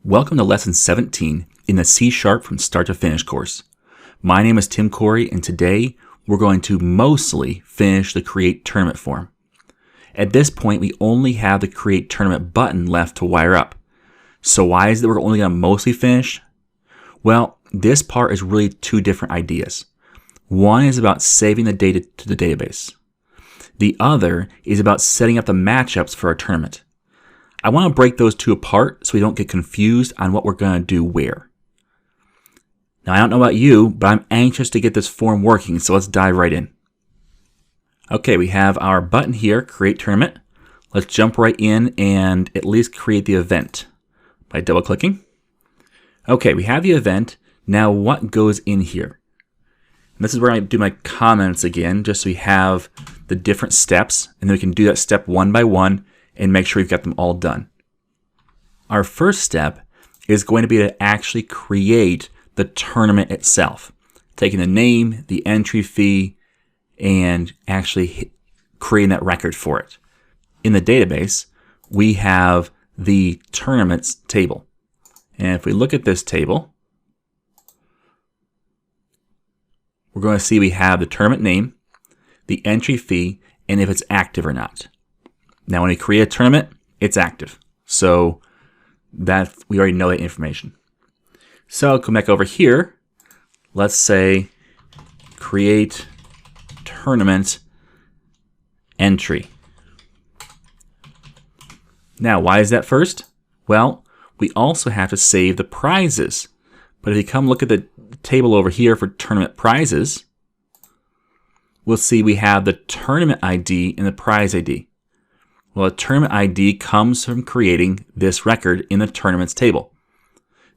Welcome to Lesson 17 in the C# from Start to Finish course. My name is Tim Corey, and today we're going to mostly finish the Create Tournament form. At this point, we only have the Create Tournament button left to wire up. So why is it we're only going to mostly finish? Well, this part is really two different ideas. One is about saving the data to the database. The other is about setting up the matchups for our tournament. I want to break those two apart so we don't get confused on what we're going to do where. Now, I don't know about you, but I'm anxious to get this form working, so let's dive right in. Okay, we have our button here, Create Tournament. Let's jump right in and at least create the event by double-clicking. Okay, we have the event. Now, what goes in here? And this is where I do my comments again, just so we have the different steps, and then we can do that step one by one and make sure we've got them all done. Our first step is going to be to actually create the tournament itself, taking the name, the entry fee, and actually creating that record for it. In the database, we have the tournaments table. And if we look at this table, we're going to see we have the tournament name, the entry fee, and if it's active or not. Now, when we create a tournament, it's active. So that we already know that information. So come back over here. Let's say create tournament entry. Now, why is that first? Well, we also have to save the prizes. But if you come look at the table over here for tournament prizes, we'll see we have the tournament ID and the prize ID. Well, a tournament ID comes from creating this record in the tournaments table.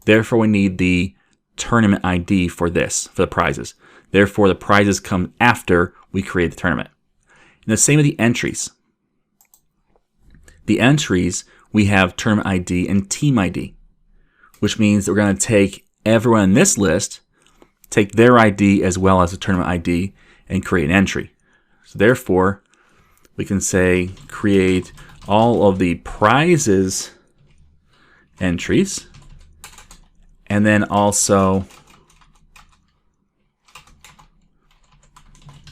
Therefore, we need the tournament ID for this, for the prizes. Therefore, the prizes come after we create the tournament. And the same with the entries. The entries, we have tournament ID and team ID, which means that we're going to take everyone in this list, take their ID as well as the tournament ID, and create an entry. So therefore, we can say create all of the prizes entries, and then also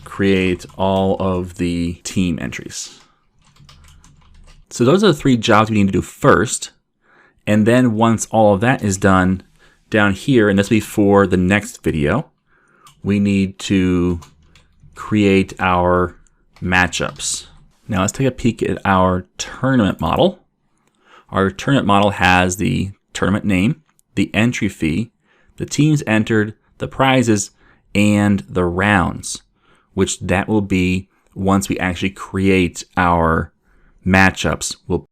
create all of the team entries. So those are the three jobs we need to do first. And then once all of that is done down here, and this will be for the next video, we need to create our matchups. Now let's take a peek at our tournament model. Our tournament model has the tournament name, the entry fee, the teams entered, the prizes, and the rounds, which that will be once we actually create our matchups. We'll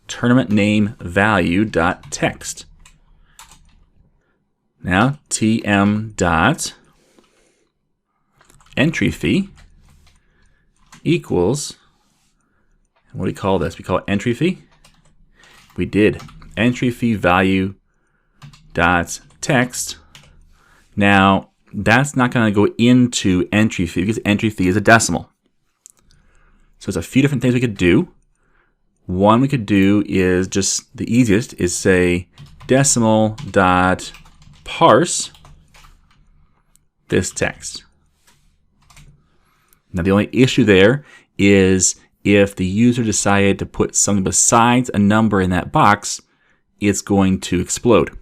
tournament name value dot text. Now tm dot entry fee equals, what do we call this? We call it entry fee. We did entry fee value dot text. Now that's not going to go into entry fee because entry fee is a decimal. So there's a few different things we could do. One we could do is just the easiest is say decimal dot parse this text. Now the only issue there is if the user decided to put something besides a number in that box, it's going to explode.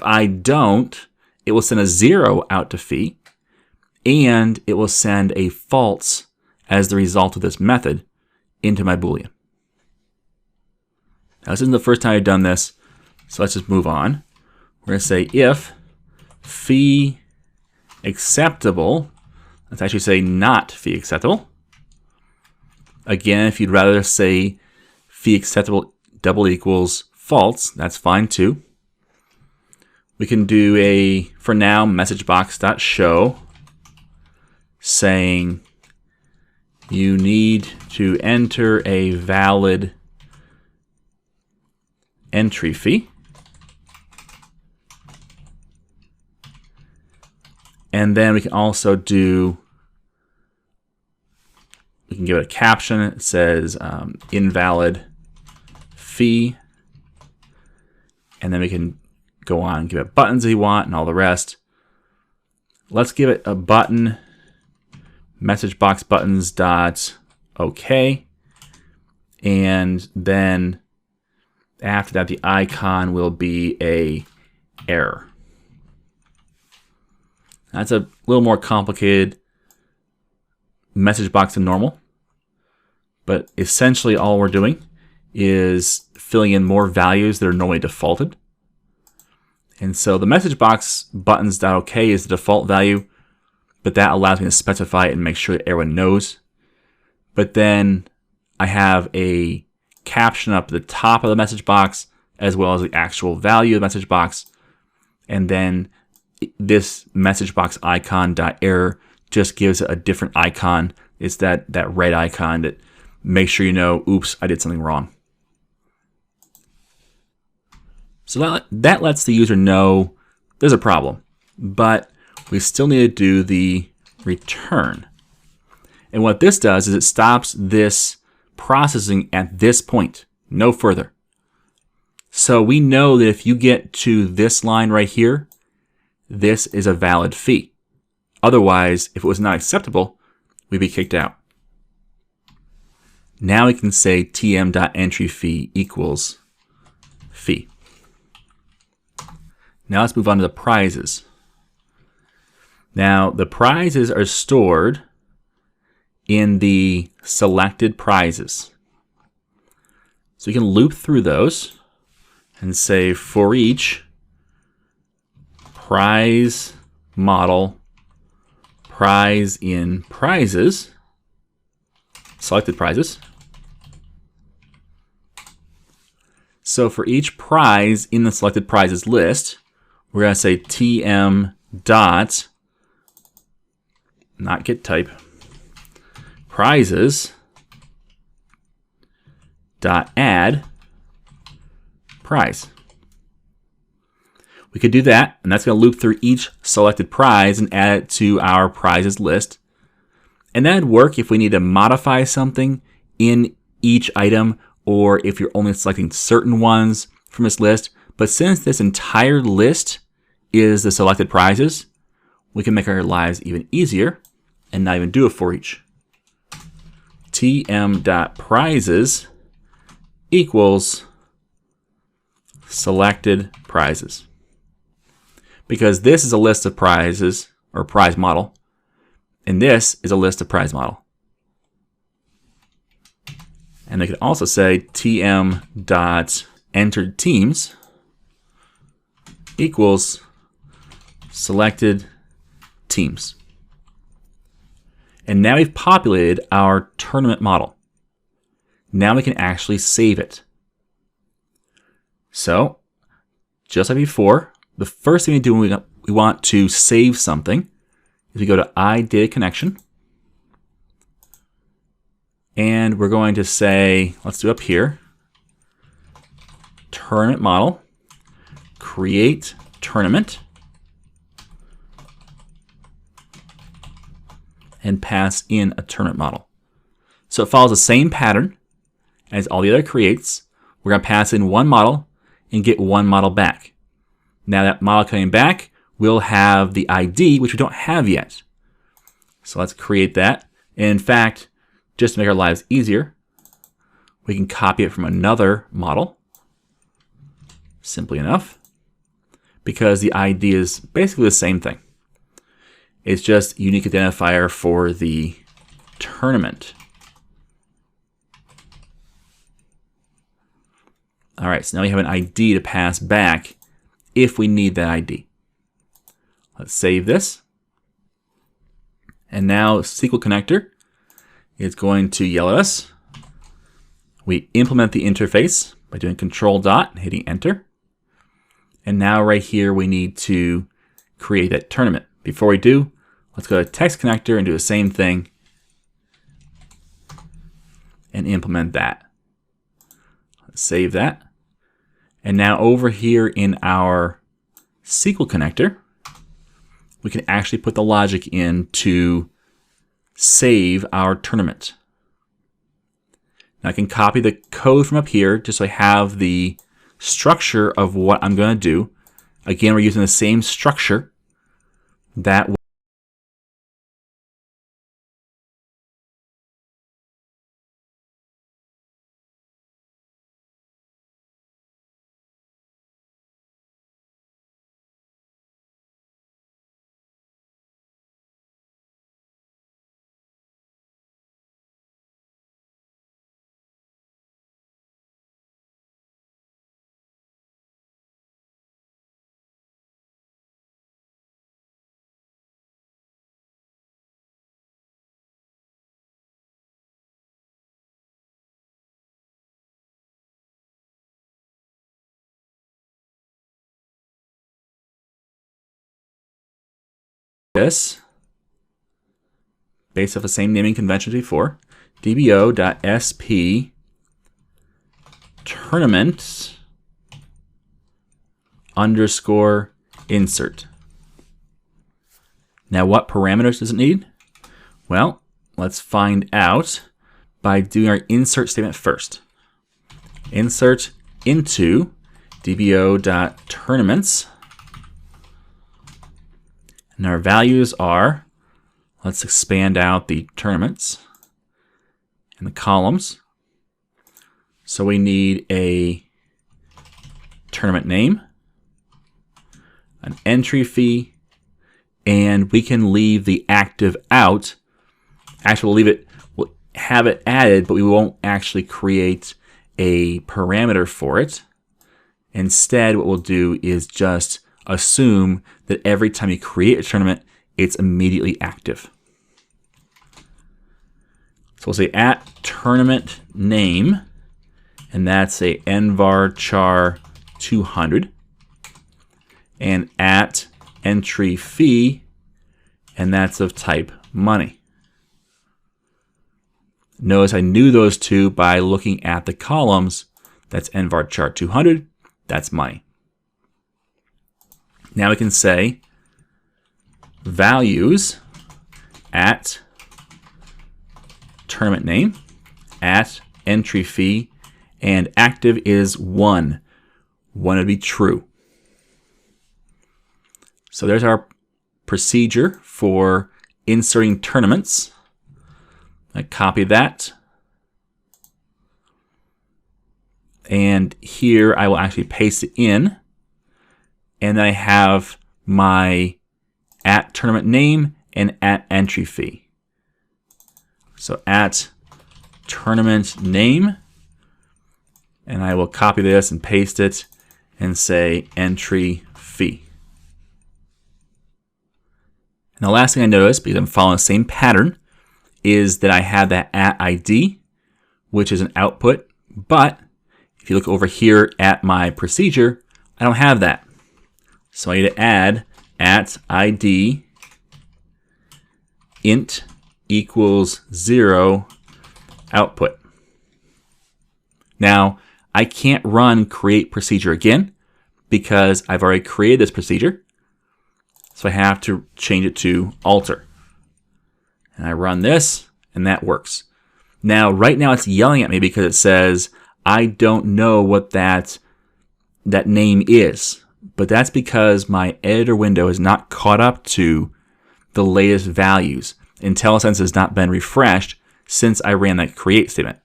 If I don't, it will send a 0 out to phi, and it will send a false as the result of this method into my Boolean. Now, this isn't the first time I've done this, so let's just move on. We're going to say if phi acceptable, let's actually say not phi acceptable. Again, if you'd rather say phi acceptable double equals false, that's fine too. We can do a, for now, messagebox.show saying you need to enter a valid entry phi. And then we can also do, we can give it a caption. It says invalid phi. And then we can go on and give it buttons we want and all the rest. Let's give it a button, message box buttons dot OK. And then after that, the icon will be a error. That's a little more complicated message box than normal. But essentially all we're doing is filling in more values that are normally defaulted. And so the message box buttons.ok is the default value, but that allows me to specify it and make sure that everyone knows. But then I have a caption up at the top of the message box as well as the actual value of the message box. And then this message box icon.error just gives it a different icon. It's that red icon that makes sure you know, oops, I did something wrong. So that lets the user know there's a problem, but we still need to do the return. And what this does is it stops this processing at this point, no further. So we know that if you get to this line right here, this is a valid phi. Otherwise, if it was not acceptable, we'd be kicked out. Now we can say tm.entryPhi equals phi. Now let's move on to the prizes. Now the prizes are stored in the selected prizes. So you can loop through those and say for each prize model prize in prizes, selected prizes. So for each prize in the selected prizes list, we're going to say tm dot, not get type, prizes dot add prize. We could do that, and that's going to loop through each selected prize and add it to our prizes list. And that would work if we need to modify something in each item, or if you're only selecting certain ones from this list. But since this entire list is the selected prizes, we can make our lives even easier and not even do a for each. tm.prizes equals selected prizes. Because this is a list of prizes, or prize model, and this is a list of prize model. And they could also say tm.entered teams equals selected teams. And now we've populated our tournament model. Now we can actually save it. So, just like before, the first thing we do when we want to save something is we go to iDataConnection. And we're going to say, let's do up here, tournament model, create tournament, and pass in a tournament model. So it follows the same pattern as all the other creates. We're going to pass in one model and get one model back. Now that model coming back will have the ID, which we don't have yet. So let's create that. And in fact, just to make our lives easier, we can copy it from another model. Simply enough. because the ID is basically the same thing. It's just unique identifier for the tournament. All right, so now we have an ID to pass back if we need that ID. Let's save this. And now SQL connector is going to yell at us. We implement the interface by doing Control dot and hitting enter. And now right here we need to create that tournament. Before we do, let's go to text connector and do the same thing and implement that. Let's save that. And now over here in our SQL connector, we can actually put the logic in to save our tournament. Now I can copy the code from up here just so I have the structure of what I'm going to do. Again, we're using the same structure that this, based off the same naming convention before, dbo.sp tournament underscore insert. Now what parameters does it need? Well, let's find out by doing our insert statement first. Insert into dbo.tournaments. And our values are, let's expand out the tournaments and the columns. So we need a tournament name, an entry fee, and we can leave the active out. Actually, we'll have it added, but we won't actually create a parameter for it. Instead, what we'll do is just assume that every time you create a tournament, it's immediately active. So we'll say at tournament name, and that's a nvarchar 200, and at entry fee, and that's of type money. Notice I knew those two by looking at the columns. That's nvarchar 200, that's money. Now we can say values at tournament name, at entry fee, and active is 1. 1 would be true. So there's our procedure for inserting tournaments. I copy that. And here I will actually paste it in. And then I have my at tournament name and at entry fee. So at tournament name, and I will copy this and paste it and say entry fee. And the last thing I noticed, because I'm following the same pattern, is that I have that at ID, which is an output, but if you look over here at my procedure, I don't have that. So I need to add at ID int equals 0 output. Now, I can't run create procedure again because I've already created this procedure. So I have to change it to alter. And I run this, and that works. Now, right now it's yelling at me because it says, I don't know what that name is. But that's because my editor window is not caught up to the latest values. IntelliSense has not been refreshed since I ran that create statement.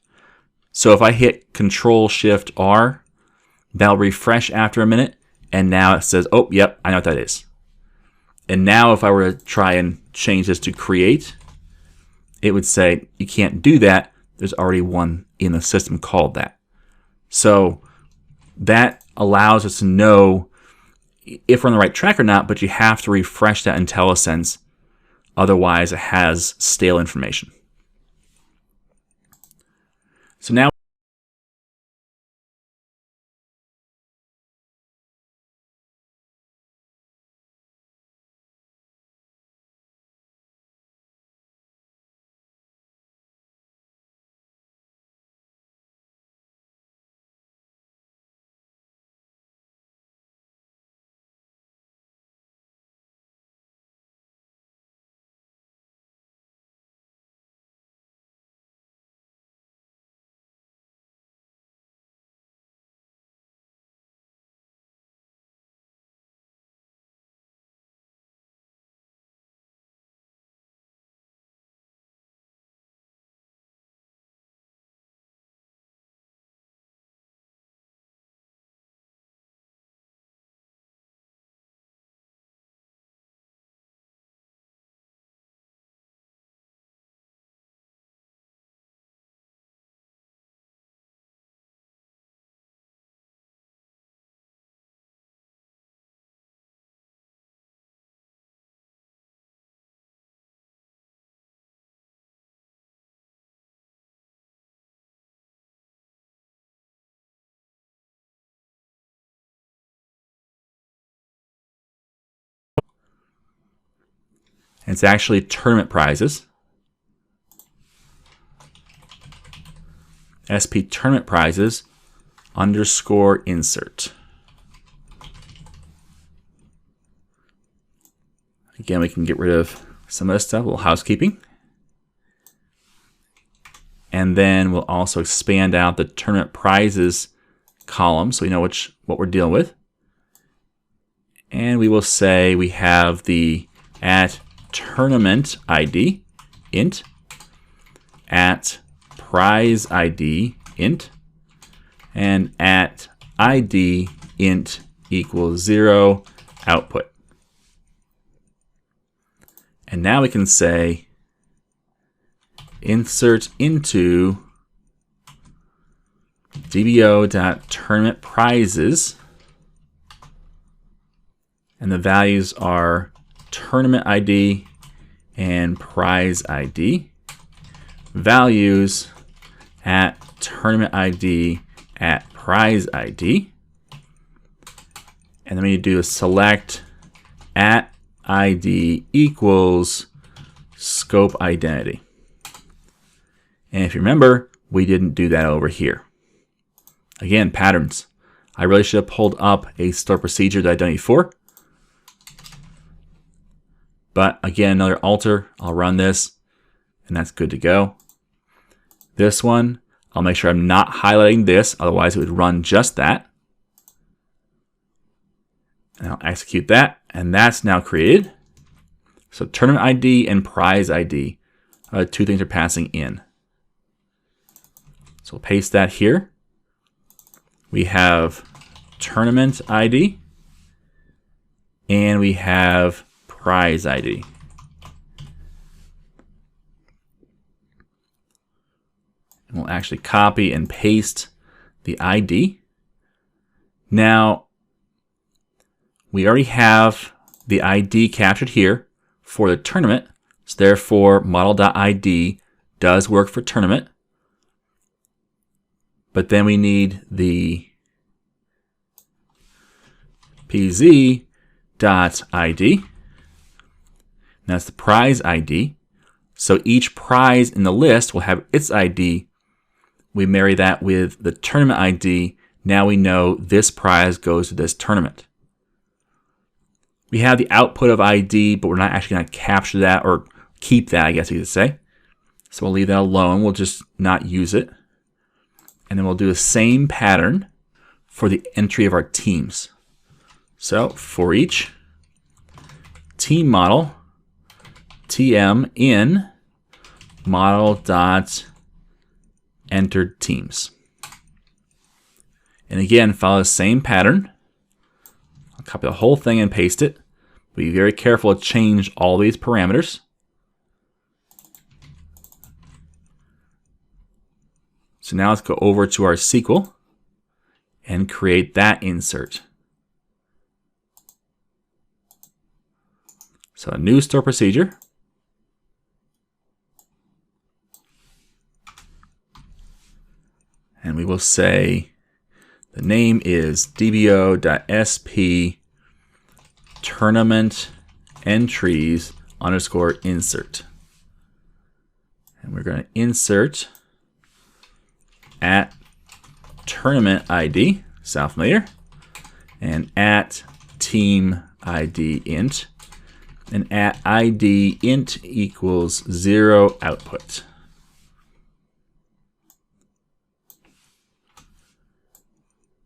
So if I hit Control-Shift-R, that'll refresh after a minute, And now it says, oh, yep, I know what that is. And now if I were to try and change this to create, it would say, you can't do that. There's already one in the system called that. So that allows us to know if we're on the right track or not, but you have to refresh that IntelliSense. Otherwise, it has stale information. So now it's actually tournament prizes. SP tournament prizes underscore insert. Again, we can get rid of some of this stuff, a little housekeeping. And then we'll also expand out the tournament prizes column so we know what we're dealing with. And we will say we have the at tournament ID int, at prize ID int, and at ID int equals 0 output. And now we can say insert into dbo.tournament prizes, and the values are tournament ID and prize ID, values at tournament ID at prize ID, and then we need to do a select at ID equals scope identity. And if you remember, we didn't do that over here. Again, patterns. I really should have pulled up a store procedure that I've done before. But again, another alter, I'll run this, and that's good to go. This one, I'll make sure I'm not highlighting this, otherwise it would run just that. And I'll execute that, and that's now created. So tournament ID and prize ID are the two things we're passing in. So we'll paste that here. We have tournament ID, and we have prize ID. And we'll actually copy and paste the ID. Now, we already have the ID captured here for the tournament, so therefore model.id does work for tournament. But then we need the pz.id. That's the prize ID. So each prize in the list will have its ID. We marry that with the tournament ID. Now we know this prize goes to this tournament. We have the output of ID, but we're not actually going to capture that or keep that, I guess you could say. So we'll leave that alone. We'll just not use it. And then we'll do the same pattern for the entry of our teams. So for each team model, tm in model.entered teams. And again, follow the same pattern copy the whole thing and paste it. Be very careful to change all these parameters. So now let's go over to our SQL and create that insert. So a new store procedure. And we will say the name is dbo.sp tournament entries underscore insert. And we're going to insert at tournament ID, sound familiar, and at team ID int, and at ID int equals 0 output.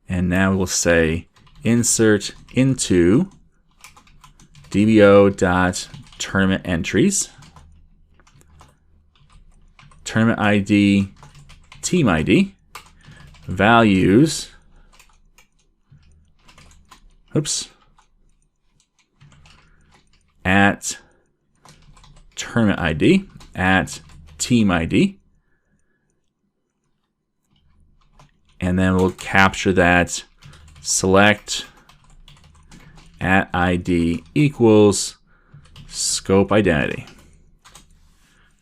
And now we'll say insert into dbo.tournament entries, tournament ID, team ID, values, at tournament ID, at team ID, and then we'll capture that select at ID equals scope identity.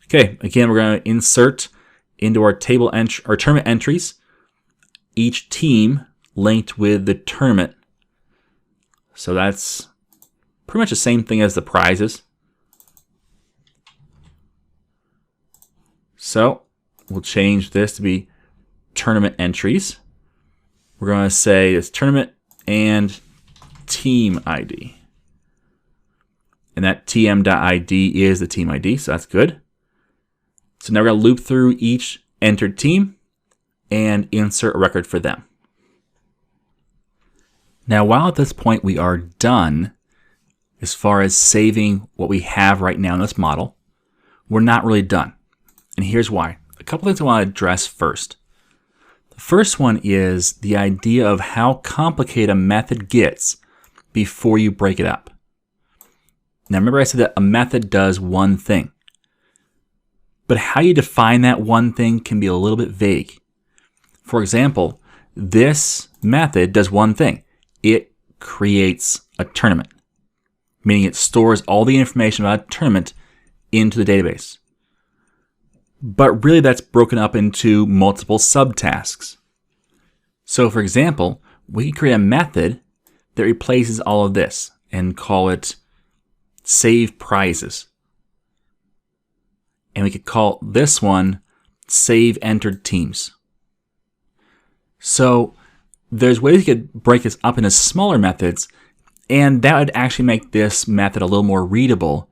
Okay, again, we're going to insert into our table our tournament entries each team linked with the tournament. So that's pretty much the same thing as the prizes. So we'll change this to be tournament entries. We're going to say it's tournament and team ID. And that tm.id is the team ID, so that's good. So now we're going to loop through each entered team and insert a record for them. Now, while at this point we are done as far as saving what we have right now in this model, we're not really done. And here's why. A couple things I want to address first. The first one is the idea of how complicated a method gets before you break it up. Now, remember I said that a method does one thing. But how you define that one thing can be a little bit vague. For example, this method does one thing. It creates a tournament, meaning it stores all the information about a tournament into the database. But really that's broken up into multiple subtasks. So for example, we could create a method that replaces all of this and call it save prizes. And we could call this one save entered teams. So there's ways you could break this up into smaller methods, and that would actually make this method a little more readable,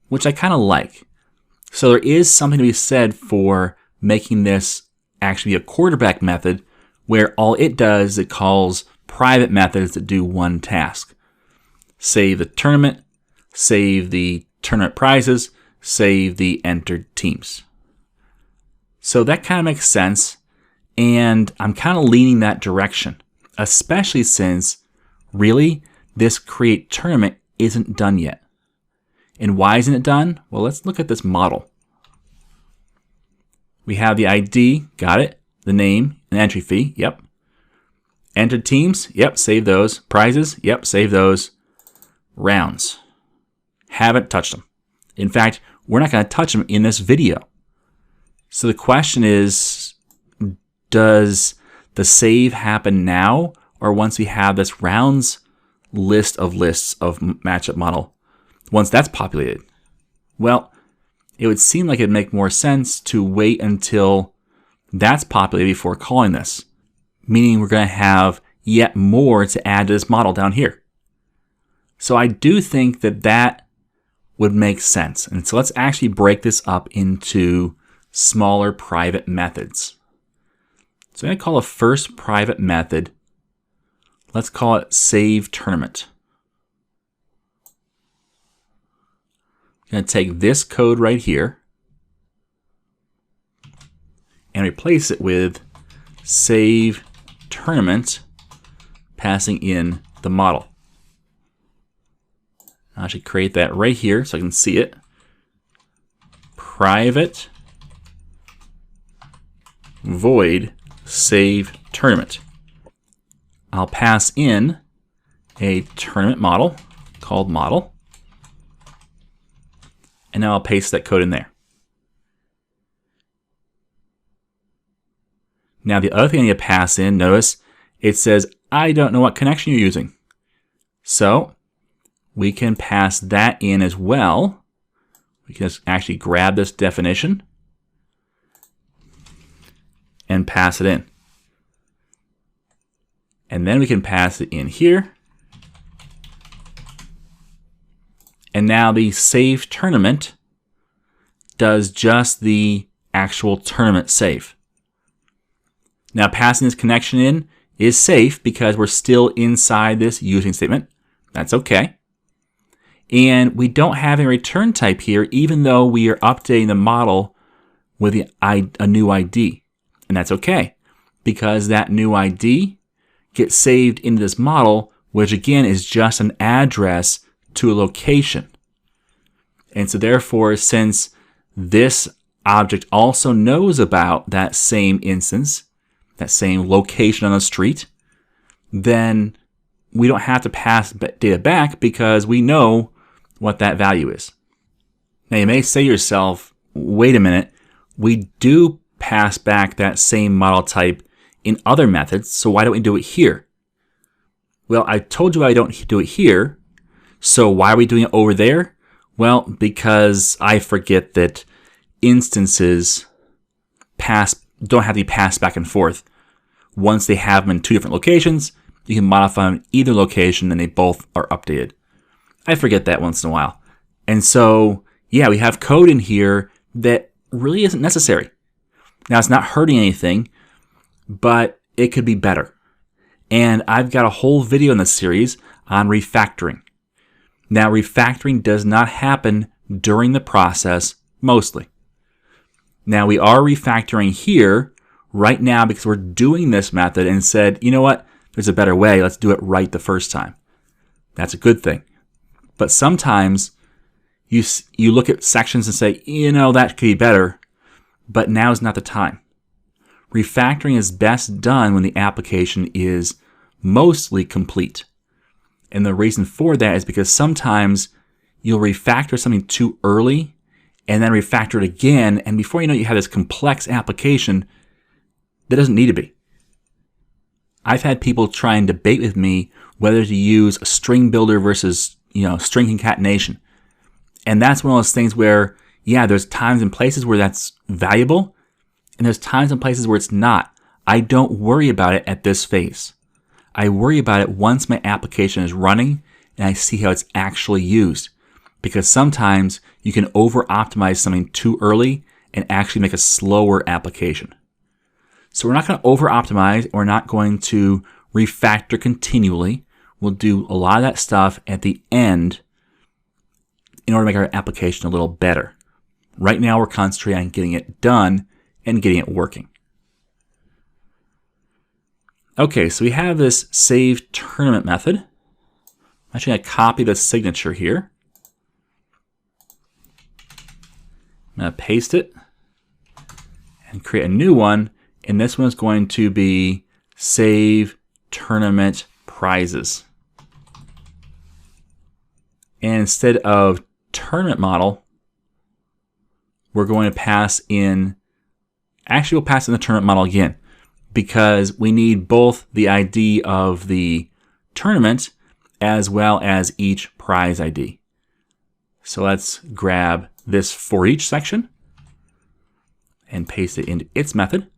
which I kind of like. So there is something to be said for making this actually be a quarterback method where all it does is it calls private methods that do one task. Save the tournament, save the tournament prizes, save the entered teams. So that kind of makes sense, and I'm kind of leaning that direction, especially since really this create tournament isn't done yet. And why isn't it done? Well, let's look at this model. We have the ID, got it, the name, and entry fee, yep. Entered teams, yep, save those. Prizes, yep, save those. Rounds, haven't touched them. In fact, we're not going to touch them in this video. So the question is, does the save happen now or once we have this rounds list of lists of matchup model, once that's populated? Well, it would seem like it'd make more sense to wait until that's populated before calling this, meaning we're going to have yet more to add to this model down here. So I do think that that would make sense. And so let's actually break this up into smaller private methods. So I'm going to call a first private method, let's call it save tournament. I'm going to take this code right here and replace it with save tournament, passing in the model. I should create that right here so I can see it. Private void save tournament. I'll pass in a tournament model called model. And now I'll paste that code in there. Now the other thing I need to pass in, notice it says, I don't know what connection you're using. So we can pass that in as well. We can just actually grab this definition and pass it in. And then we can pass it in here. And now the save tournament does just the actual tournament save. Now passing this connection in is safe because we're still inside this using statement. That's okay. And we don't have a return type here, even though we are updating the model with a new ID. And that's okay, because that new ID gets saved into this model, which again is just an address to a location. And so therefore, since this object also knows about that same instance, that same location on the street, then we don't have to pass data back because we know what that value is. Now you may say to yourself, wait a minute, we do pass back that same model type in other methods, so why don't we do it here? Well, I told you I don't do it here, so why are we doing it over there? Well, because I forget that instances don't have to be passed back and forth. Once they have them in two different locations, you can modify them in either location and they both are updated. I forget that once in a while. And so, yeah, we have code in here that really isn't necessary. Now, it's not hurting anything, but it could be better. And I've got a whole video in this series on refactoring. Now, refactoring does not happen during the process, mostly. Now, we are refactoring here right now because we're doing this method and said, you know what, there's a better way, let's do it right the first time. That's a good thing. But sometimes you look at sections and say, you know, that could be better, but now is not the time. Refactoring is best done when the application is mostly complete. And the reason for that is because sometimes you'll refactor something too early and then refactor it again, and before you know it, you have this complex application that doesn't need to be. I've had people try and debate with me whether to use a string builder versus, string concatenation. And that's one of those things where, yeah, there's times and places where that's valuable, and there's times and places where it's not. I don't worry about it at this phase. I worry about it once my application is running and I see how it's actually used. Because sometimes you can over-optimize something too early and actually make a slower application. So we're not going to over-optimize. We're not going to refactor continually. We'll do a lot of that stuff at the end in order to make our application a little better. Right now we're concentrating on getting it done and getting it working. Okay, so we have this save tournament method. I'm actually going to copy the signature here. I'm going to paste it and create a new one. And this one is going to be save tournament prizes. And instead of tournament model, we're going to pass in, actually we'll pass in the tournament model again, because we need both the ID of the tournament as well as each prize ID. So let's grab this for each section and paste it into its method.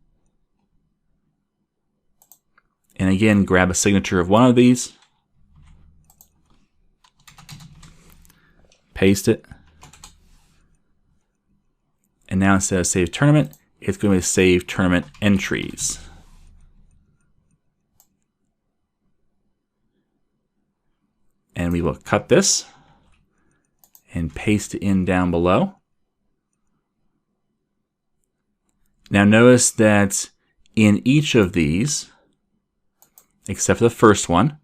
And again, grab a signature of one of these, paste it, and now instead of save tournament, it's going to be save tournament entries. And we will cut this and paste it in down below. Now notice that in each of these, except for the first one,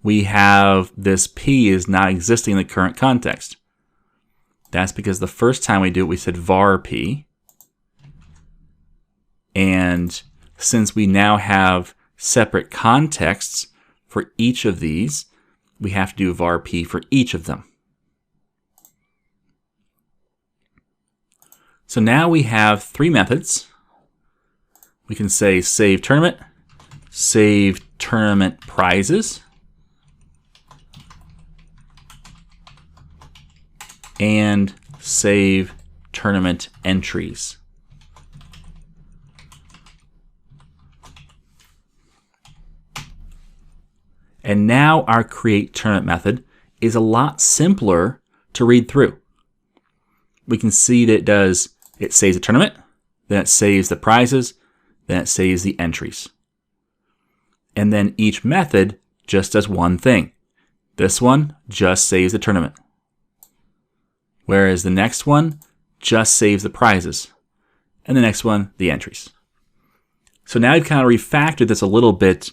we have this P is not existing in the current context. That's because the first time we do it, we said var P. And since we now have separate contexts for each of these, we have to do var P for each of them. So now we have three methods. We can say save tournament prizes, and save tournament entries. And now our create tournament method is a lot simpler to read through. We can see that it saves the tournament, then it saves the prizes, then it saves the entries. And then each method just does one thing. This one just saves the tournament, whereas the next one just saves the prizes, and the next one, the entries. So now we've kind of refactored this a little bit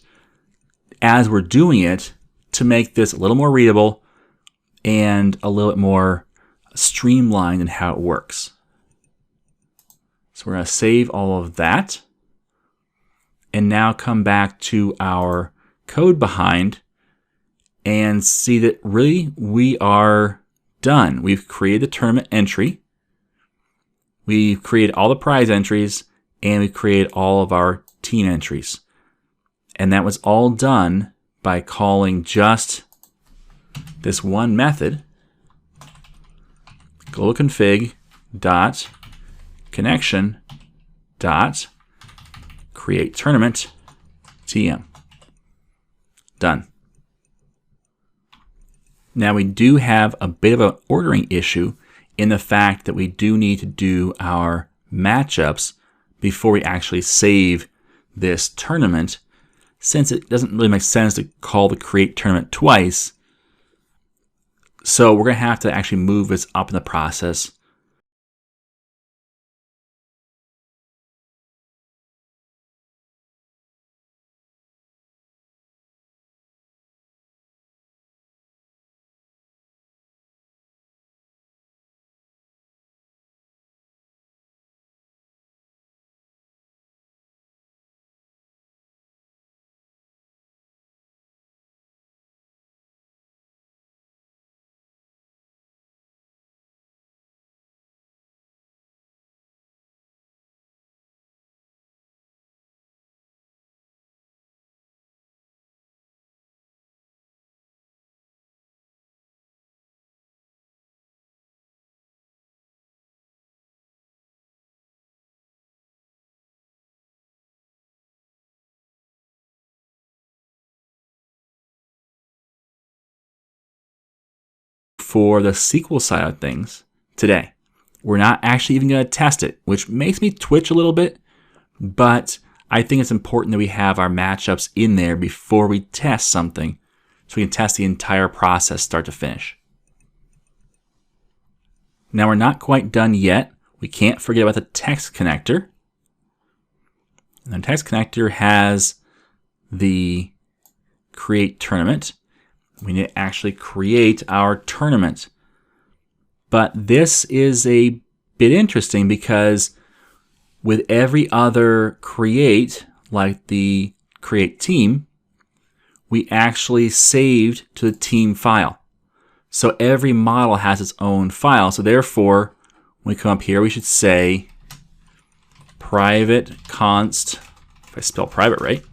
as we're doing it to make this a little more readable and a little bit more streamlined in how it works. So we're going to save all of that and now come back to our code behind and see that really we are done. We've created the tournament entry, we've created all the prize entries, and we've created all of our team entries. And that was all done by calling just this one method, global config dot connection dot create tournament TM. Done. Now we do have a bit of an ordering issue in the fact that we do need to do our matchups before we actually save this tournament, since it doesn't really make sense to call the create tournament twice. So we're going to have to actually move this up in the process. For the SQL side of things today, we're not actually even going to test it, which makes me twitch a little bit, but I think it's important that we have our matchups in there before we test something, so we can test the entire process start to finish. Now we're not quite done yet. We can't forget about the text connector. And the text connector has the create tournament. We need to actually create our tournament. But this is a bit interesting because with every other create, like the create team, we actually saved to the team file. So every model has its own file. So therefore, when we come up here, we should say private const, if I spell private right,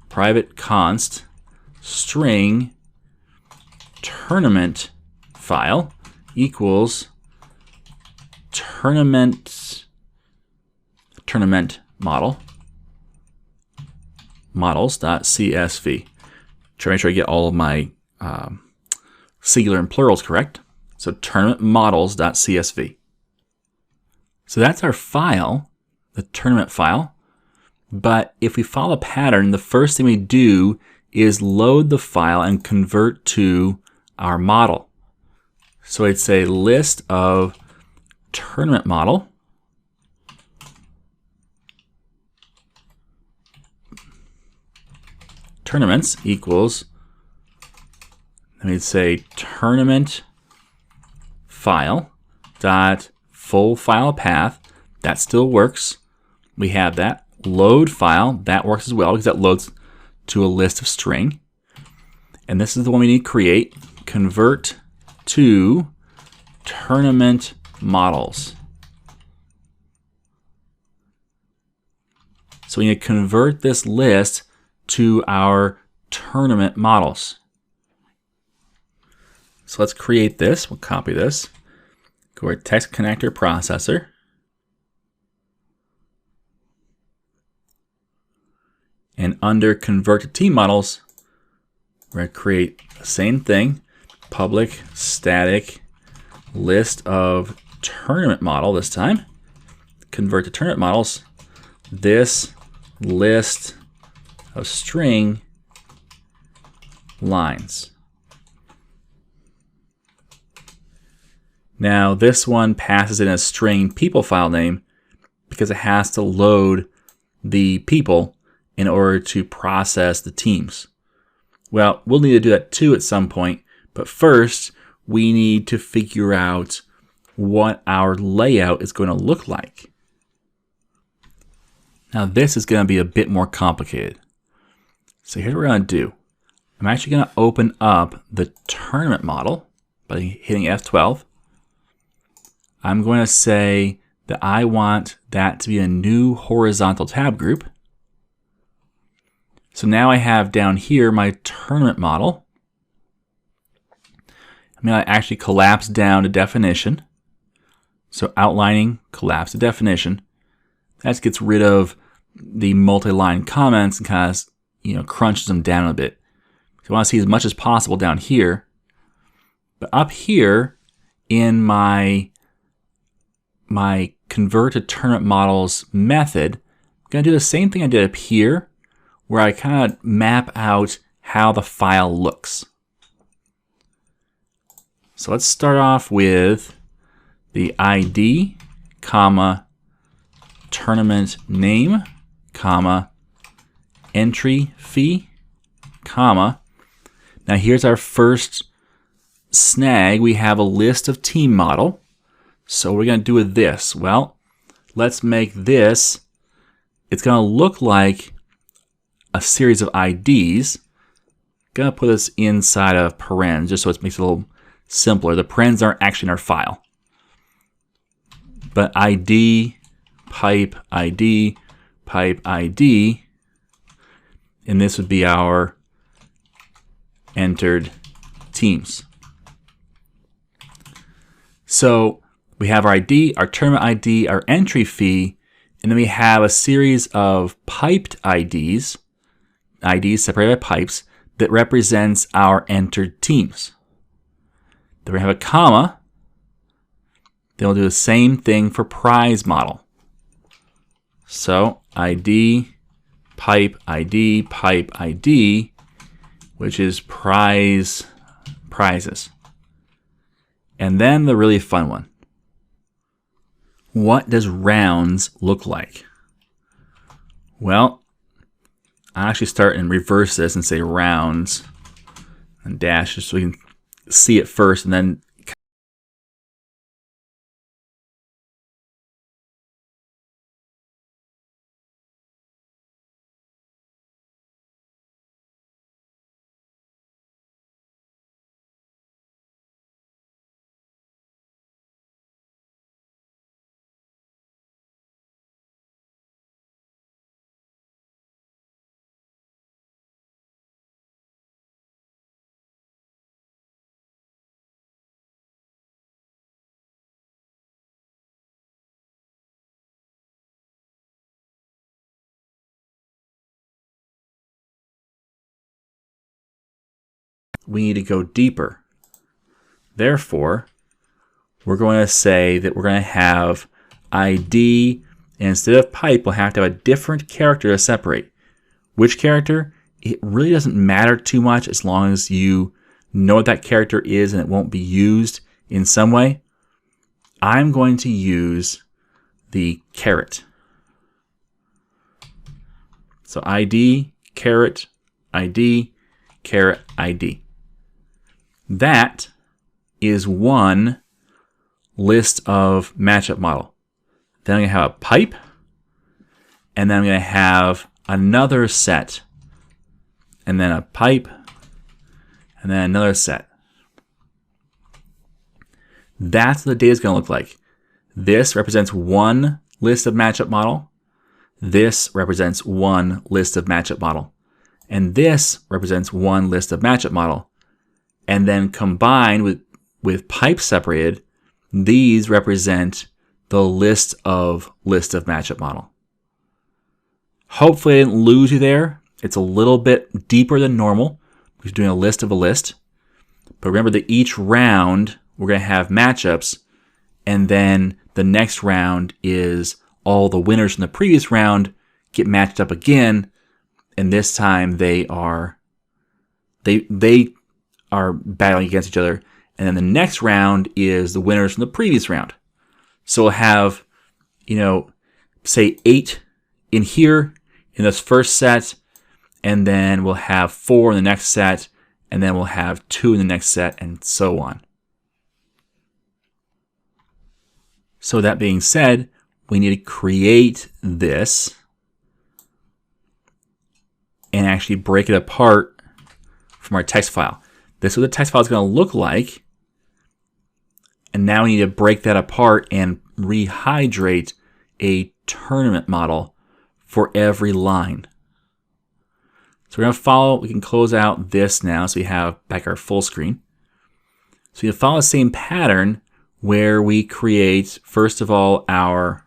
private const string tournament file equals tournament model models.csv. Try to make sure I get all of my singular and plurals correct. So tournament models.csv. So that's our file, the tournament file. But if we follow a pattern, the first thing we do is load the file and convert to our model. So it's a list of tournament model tournaments equals Let me say tournament file dot full file path. That still works. We have that. Load file, that works as well because that loads to a list of string. And this is the one we need to create. Convert to tournament models. So we need to convert this list to our tournament models. So let's create this. We'll copy this. Go to text connector processor. And under convert to team models, we're going to create the same thing. Public static list of tournament model this time. Convert to tournament models. This list of string lines. Now this one passes in a string people file name because it has to load the people in order to process the teams. Well, we'll need to do that too at some point, but first we need to figure out what our layout is going to look like. Now this is going to be a bit more complicated. So here's what we're going to do. I'm actually going to open up the tournament model by hitting F12. I'm going to say that I want that to be a new horizontal tab group. So now I have down here my tournament model. I'm going to actually collapse down to definition. So outlining, collapse to definition. That gets rid of the multi-line comments and kind of crunches them down a bit. So I want to see as much as possible down here. But up here in my convert to tournament models method, I'm going to do the same thing I did up here, where I kind of map out how the file looks. So let's start off with the ID, comma, tournament name, comma, entry fee, comma. Now here's our first snag. We have a list of team model. So what are we going to do with this? Well, let's make this, it's going to look like a series of IDs. Going to put this inside of parens just so it makes it a little simpler. The parens aren't actually in our file. But ID, pipe ID, pipe ID, and this would be our entered teams. So we have our ID, our tournament ID, our entry fee, and then we have a series of piped IDs separated by pipes that represents our entered teams. Then we have a comma. Then we'll do the same thing for prize model. So ID, pipe ID, which is prizes. And then the really fun one. What does rounds look like? Well, I actually start and reverse this and say rounds and dash just so we can see it first, and then we need to go deeper. Therefore, we're going to say that we're going to have ID, and instead of pipe, we'll have to have a different character to separate. Which character? It really doesn't matter too much as long as you know what that character is and it won't be used in some way. I'm going to use the caret. So ID, caret, ID, caret, ID. That is one list of matchup model. Then I'm going to have a pipe, and then I'm going to have another set, and then a pipe, and then another set. That's what the data is going to look like. This represents one list of matchup model. This represents one list of matchup model. And this represents one list of matchup model. And then combined with pipe separated, these represent the list of matchup model. Hopefully I didn't lose you there. It's a little bit deeper than normal. We're doing a list of a list. But remember that each round we're going to have matchups, and then the next round is all the winners from the previous round get matched up again, and this time they are battling against each other, and then the next round is the winners from the previous round. So we'll have, say 8 in here in this first set, and then we'll have 4 in the next set, and then we'll have 2 in the next set, and so on. So that being said, we need to create this and actually break it apart from our text file. This is what the text file is going to look like. And now we need to break that apart and rehydrate a tournament model for every line. So we're going to follow, we can close out this now so we have back our full screen. So you follow the same pattern where we create, first of all, our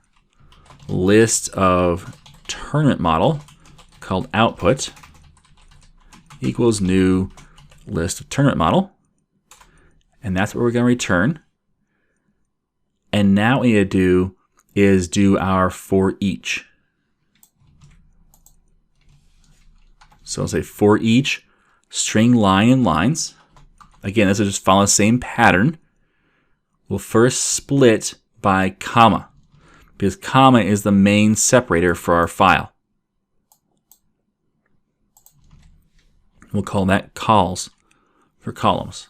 list of tournament model called output equals new list of tournament model. And that's what we're going to return. And now what we need to do is do our for each. So I'll say for each string line and lines. Again, this will just follow the same pattern. We'll first split by comma, because comma is the main separator for our file. We'll call that calls for columns.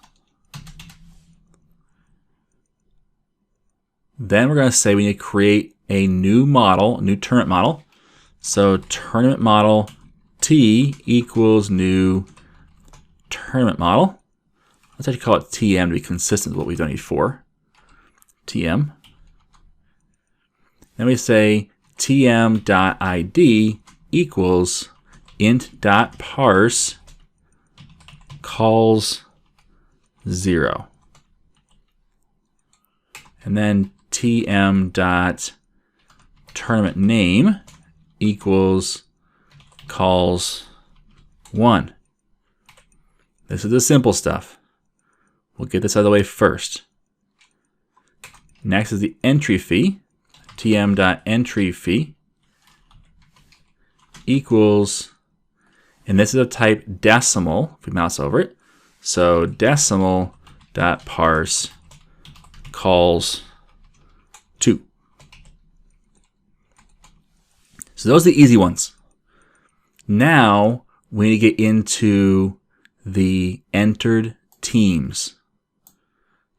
Then we're going to say we need to create a new model, a new tournament model. So tournament model T equals new tournament model. Let's actually call it TM to be consistent with what we've done before. TM. Then we say tm.id equals int.parse calls 0. And then tm.tournament name equals calls 1. This is the simple stuff. We'll get this out of the way first. Next is the entry fee. tm.entry fee equals, and this is of type decimal, if we mouse over it. So decimal.parse calls 2. So those are the easy ones. Now we need to get into the entered teams.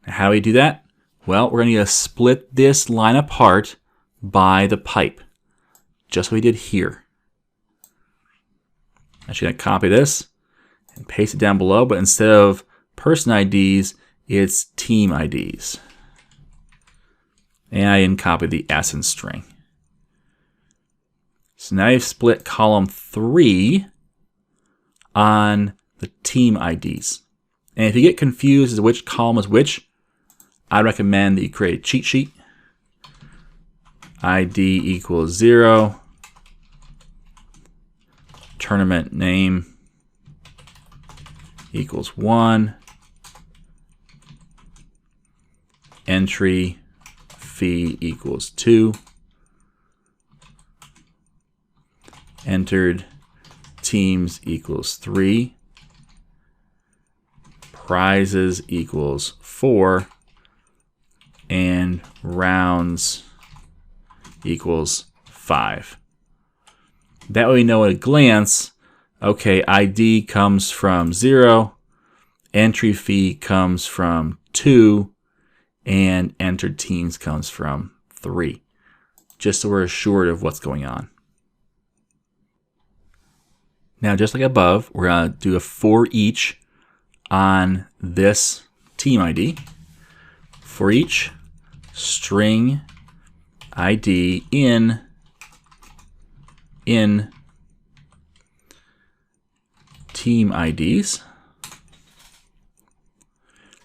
How do we do that? Well, we're going to split this line apart by the pipe, just like we did here. I'm actually going to copy this and paste it down below, but instead of person IDs, it's team IDs. And I didn't copy the essence string. So now you've split column 3 on the team IDs. And if you get confused as to which column is which, I recommend that you create a cheat sheet. ID equals 0. Tournament name equals 1. Entry fee equals 2. Entered teams equals 3. Prizes equals 4. And rounds equals 5. That way we know at a glance, okay, ID comes from 0, entry fee comes from 2, and entered teams comes from 3, just so we're assured of what's going on. Now, just like above, we're going to do a for each on this team ID. For each string ID in team IDs.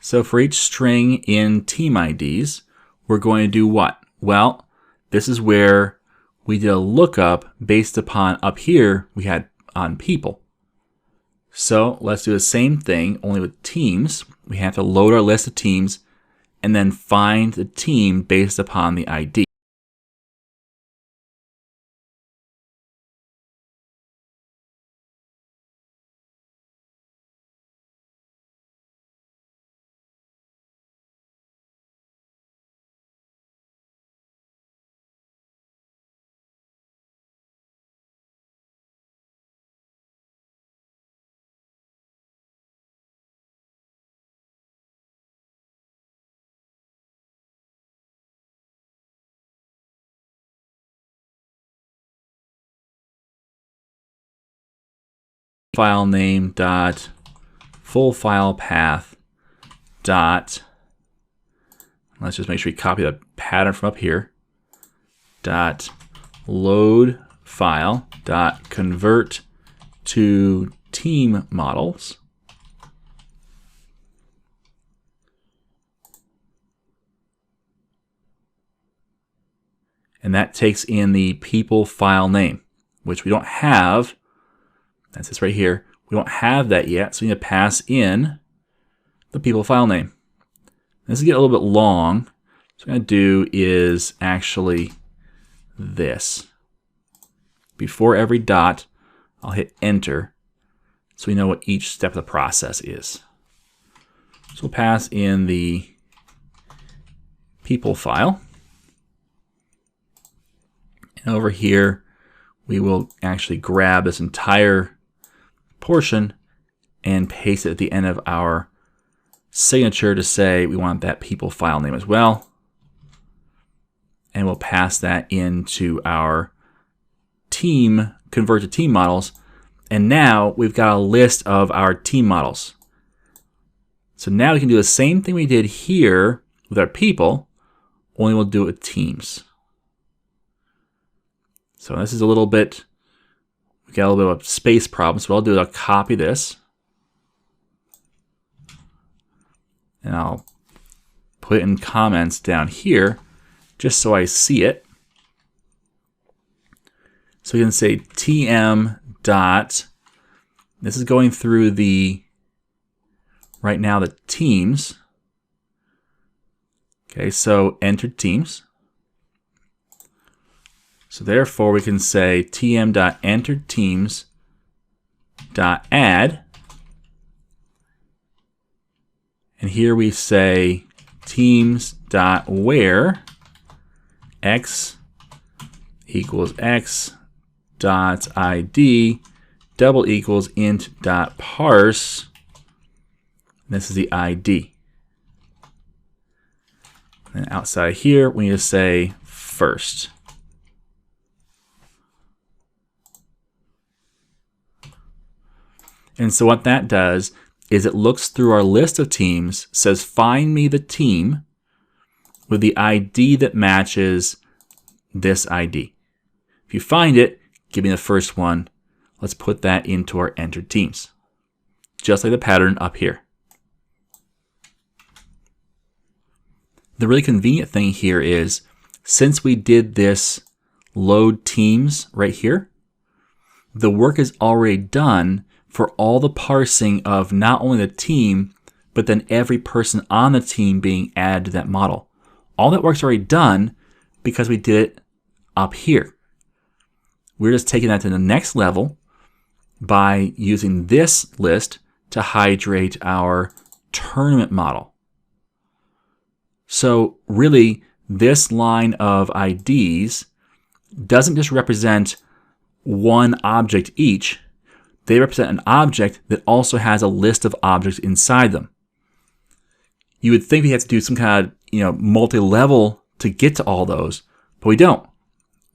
So for each string in team IDs, we're going to do what? Well, this is where we did a lookup based upon up here we had on people. So let's do the same thing, only with teams. We have to load our list of teams and then find the team based upon the ID. File name dot full file path dot, let's just make sure we copy the pattern from up here, dot load file dot convert to team models. And that takes in the people file name, which we don't have. That's this right here. We don't have that yet, so we need to pass in the people file name. This is getting a little bit long. So what I'm going to do is actually this. Before every dot, I'll hit enter so we know what each step of the process is. So we'll pass in the people file. And over here, we will actually grab this entire portion and paste it at the end of our signature to say we want that people file name as well. And we'll pass that into our team, convert to team models. And now we've got a list of our team models. So now we can do the same thing we did here with our people, only we'll do it with teams. So this is a little bit, we got a little bit of a space problem. So what I'll do is I'll copy this. And I'll put it in comments down here just so I see it. So we can say tm dot, this is going through the, right now, the teams. Okay, so entered teams. So therefore we can say tm.enteredTeams.add. And here we say teams.where x equals x dot id double equals int dot parse. This is the ID. And outside here we need to say first. And so what that does is it looks through our list of teams, says find me the team with the ID that matches this ID. If you find it, give me the first one. Let's put that into our entered teams, just like the pattern up here. The really convenient thing here is, since we did this load teams right here, the work is already done for all the parsing of not only the team, but then every person on the team being added to that model. All that work's already done because we did it up here. We're just taking that to the next level by using this list to hydrate our tournament model. So really, this line of IDs doesn't just represent one object each, they represent an object that also has a list of objects inside them. You would think we have to do some kind of, multi-level to get to all those, but we don't.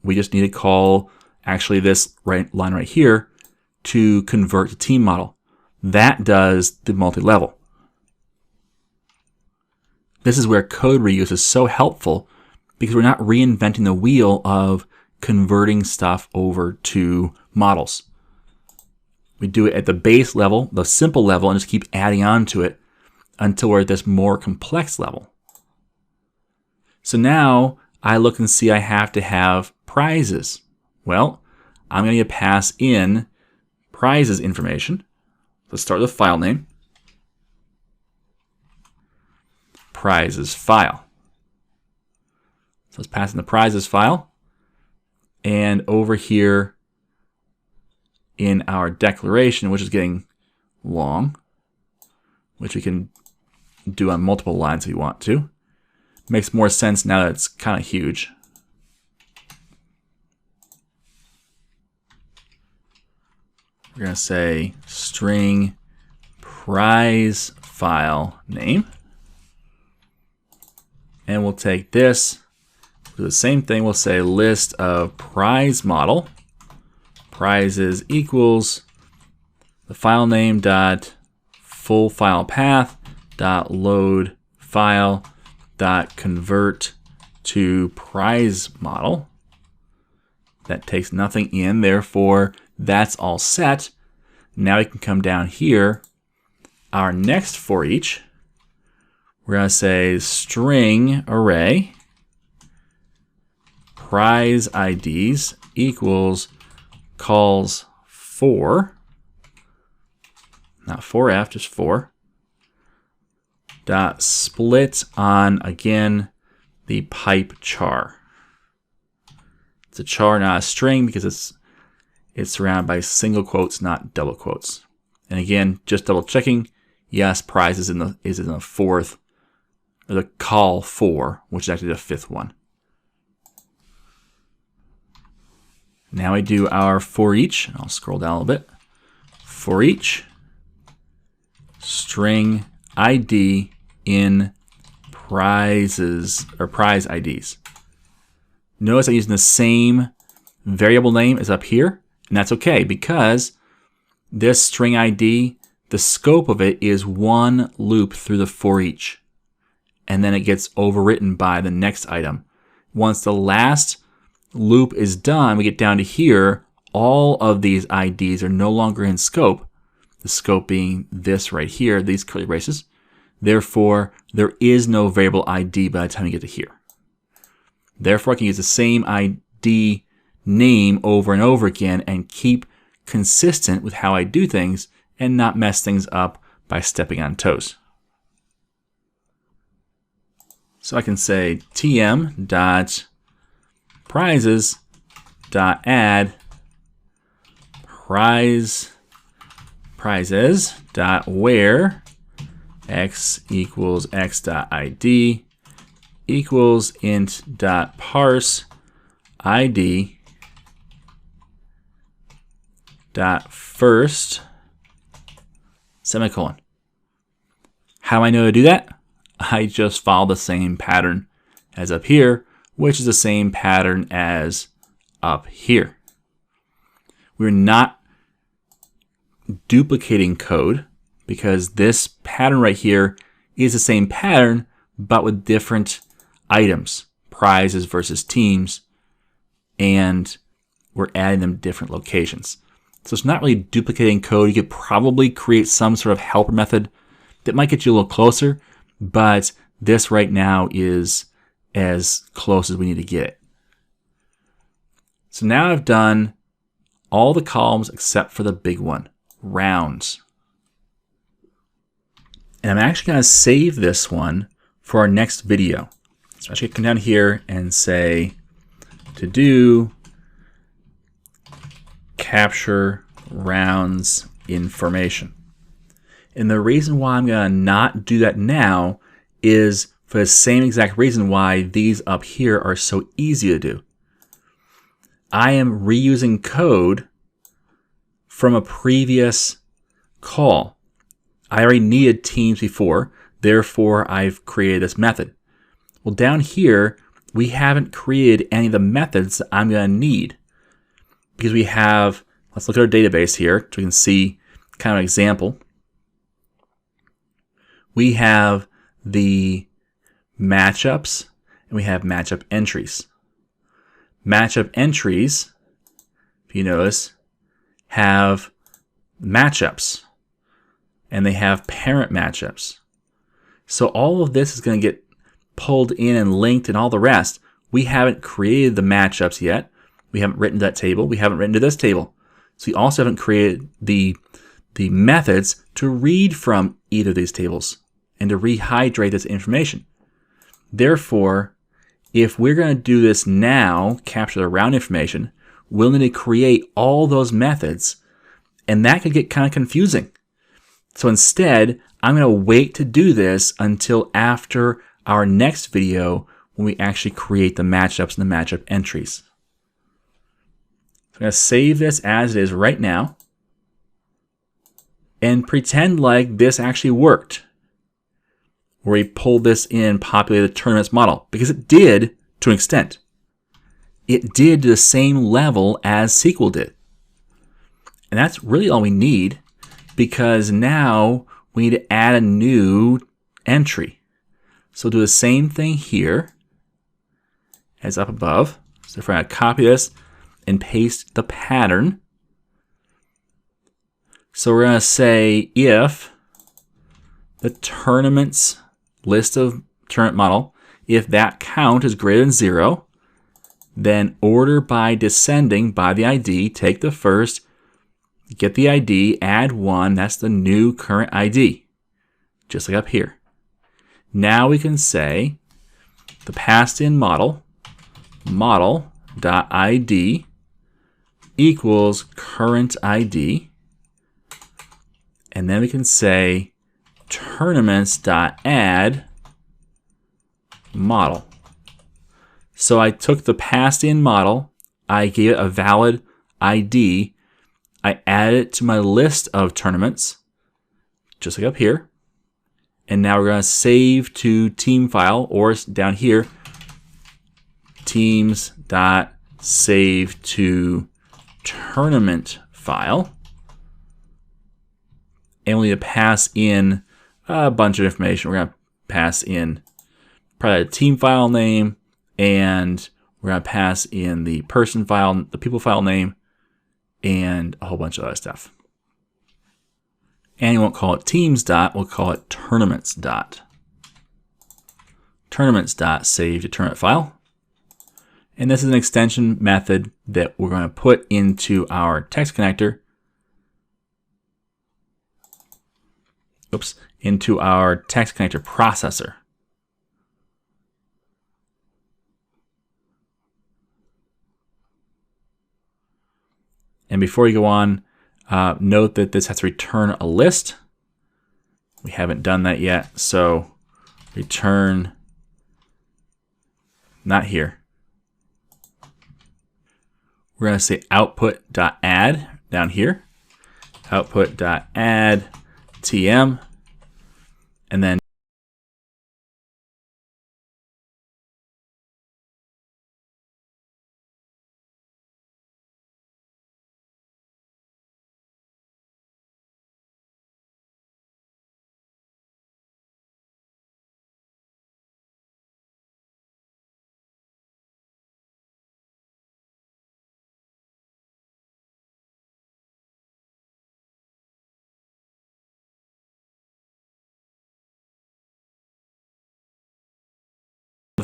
We just need to call actually this line right here to convert to team model. That does the multi-level. This is where code reuse is so helpful because we're not reinventing the wheel of converting stuff over to models. We do it at the base level, the simple level, and just keep adding on to it until we're at this more complex level. So now I look and see I have to have prizes. Well, I'm going to pass in prizes information. Let's start with the file name. Prizes file. So let's pass in the prizes file. And over here in our declaration, which is getting long, which we can do on multiple lines if you want to. Makes more sense now that it's kind of huge. We're going to say string prize file name. And we'll take this, do the same thing. We'll say list of prize model. Prizes equals the file name dot full file path dot load file dot convert to prize model. That takes nothing in, therefore that's all set. Now we can come down here. Our next for each, we're going to say string array prize IDs equals calls for, not 4f, just 4, dot split on, again, the pipe char. It's a char, not a string, because it's surrounded by single quotes, not double quotes. And again, just double checking, yes, prize is in the fourth, or the call for, which is actually the fifth one. Now we do our for each. I'll scroll down a little bit. For each string ID in prizes or prize IDs. Notice I'm using the same variable name as up here, and that's okay because this string ID, the scope of it is one loop through the for each, and then it gets overwritten by the next item. Once the last loop is done, we get down to here, all of these IDs are no longer in scope, the scope being this right here, these curly braces. Therefore, there is no variable ID by the time you get to here. Therefore, I can use the same ID name over and over again and keep consistent with how I do things and not mess things up by stepping on toes. So I can say tm dot prizes dot add prizes dot where x equals x dot id equals int dot parse id dot first semicolon. How do I know to do that? I just follow the same pattern as up here, which is the same pattern as up here. We're not duplicating code because this pattern right here is the same pattern, but with different items, prizes versus teams, and we're adding them to different locations. So it's not really duplicating code. You could probably create some sort of helper method that might get you a little closer, but this right now is as close as we need to get it. So now I've done all the columns except for the big one, rounds. And I'm actually going to save this one for our next video. So I'm actually going to come down here and say to do capture rounds information. And the reason why I'm going to not do that now is for the same exact reason why these up here are so easy to do. I am reusing code from a previous call. I already needed teams before, therefore I've created this method. Well, down here, we haven't created any of the methods that I'm going to need because we have, let's look at our database here so we can see kind of an example. We have the matchups and we have matchup entries. Matchup entries, if you notice, have matchups and they have parent matchups. So all of this is going to get pulled in and linked and all the rest. We haven't created the matchups yet. We haven't written that table. We haven't written to this table. So we also haven't created the methods to read from either of these tables and to rehydrate this information. Therefore, if we're going to do this now, capture the round information, we'll need to create all those methods, and that could get kind of confusing. So instead, I'm going to wait to do this until after our next video when we actually create the matchups and the matchup entries. So I'm going to save this as it is right now and pretend like this actually worked, where we pulled this in, populated the tournaments model, because it did to an extent. It did to the same level as SQL did. And that's really all we need, because now we need to add a new entry. So do the same thing here as up above. So if we're going to copy this and paste the pattern. So we're going to say if the tournaments list of tournament model, if that count is greater than 0, then order by descending by the ID, take the first, get the ID, add 1, that's the new current ID, just like up here. Now we can say the passed in model, model.id equals current ID, and then we can say tournaments.add model. So I took the passed in model, I gave it a valid ID, I added it to my list of tournaments, just like up here. And now we're going to save to team file, or down here, teams.save to tournament file. And we need to pass in a bunch of information. We're going to pass in probably a team file name, and we're going to pass in the person file, the people file name, and a whole bunch of other stuff. And we won't call it teams dot, we'll call it tournaments dot. Tournaments dot save to tournament file. And this is an extension method that we're going to put into our text connector. Oops, into our text connector processor. And before we go on, note that this has to return a list. We haven't done that yet, so return, not here. We're going to say output.add down here, output.add tm, and then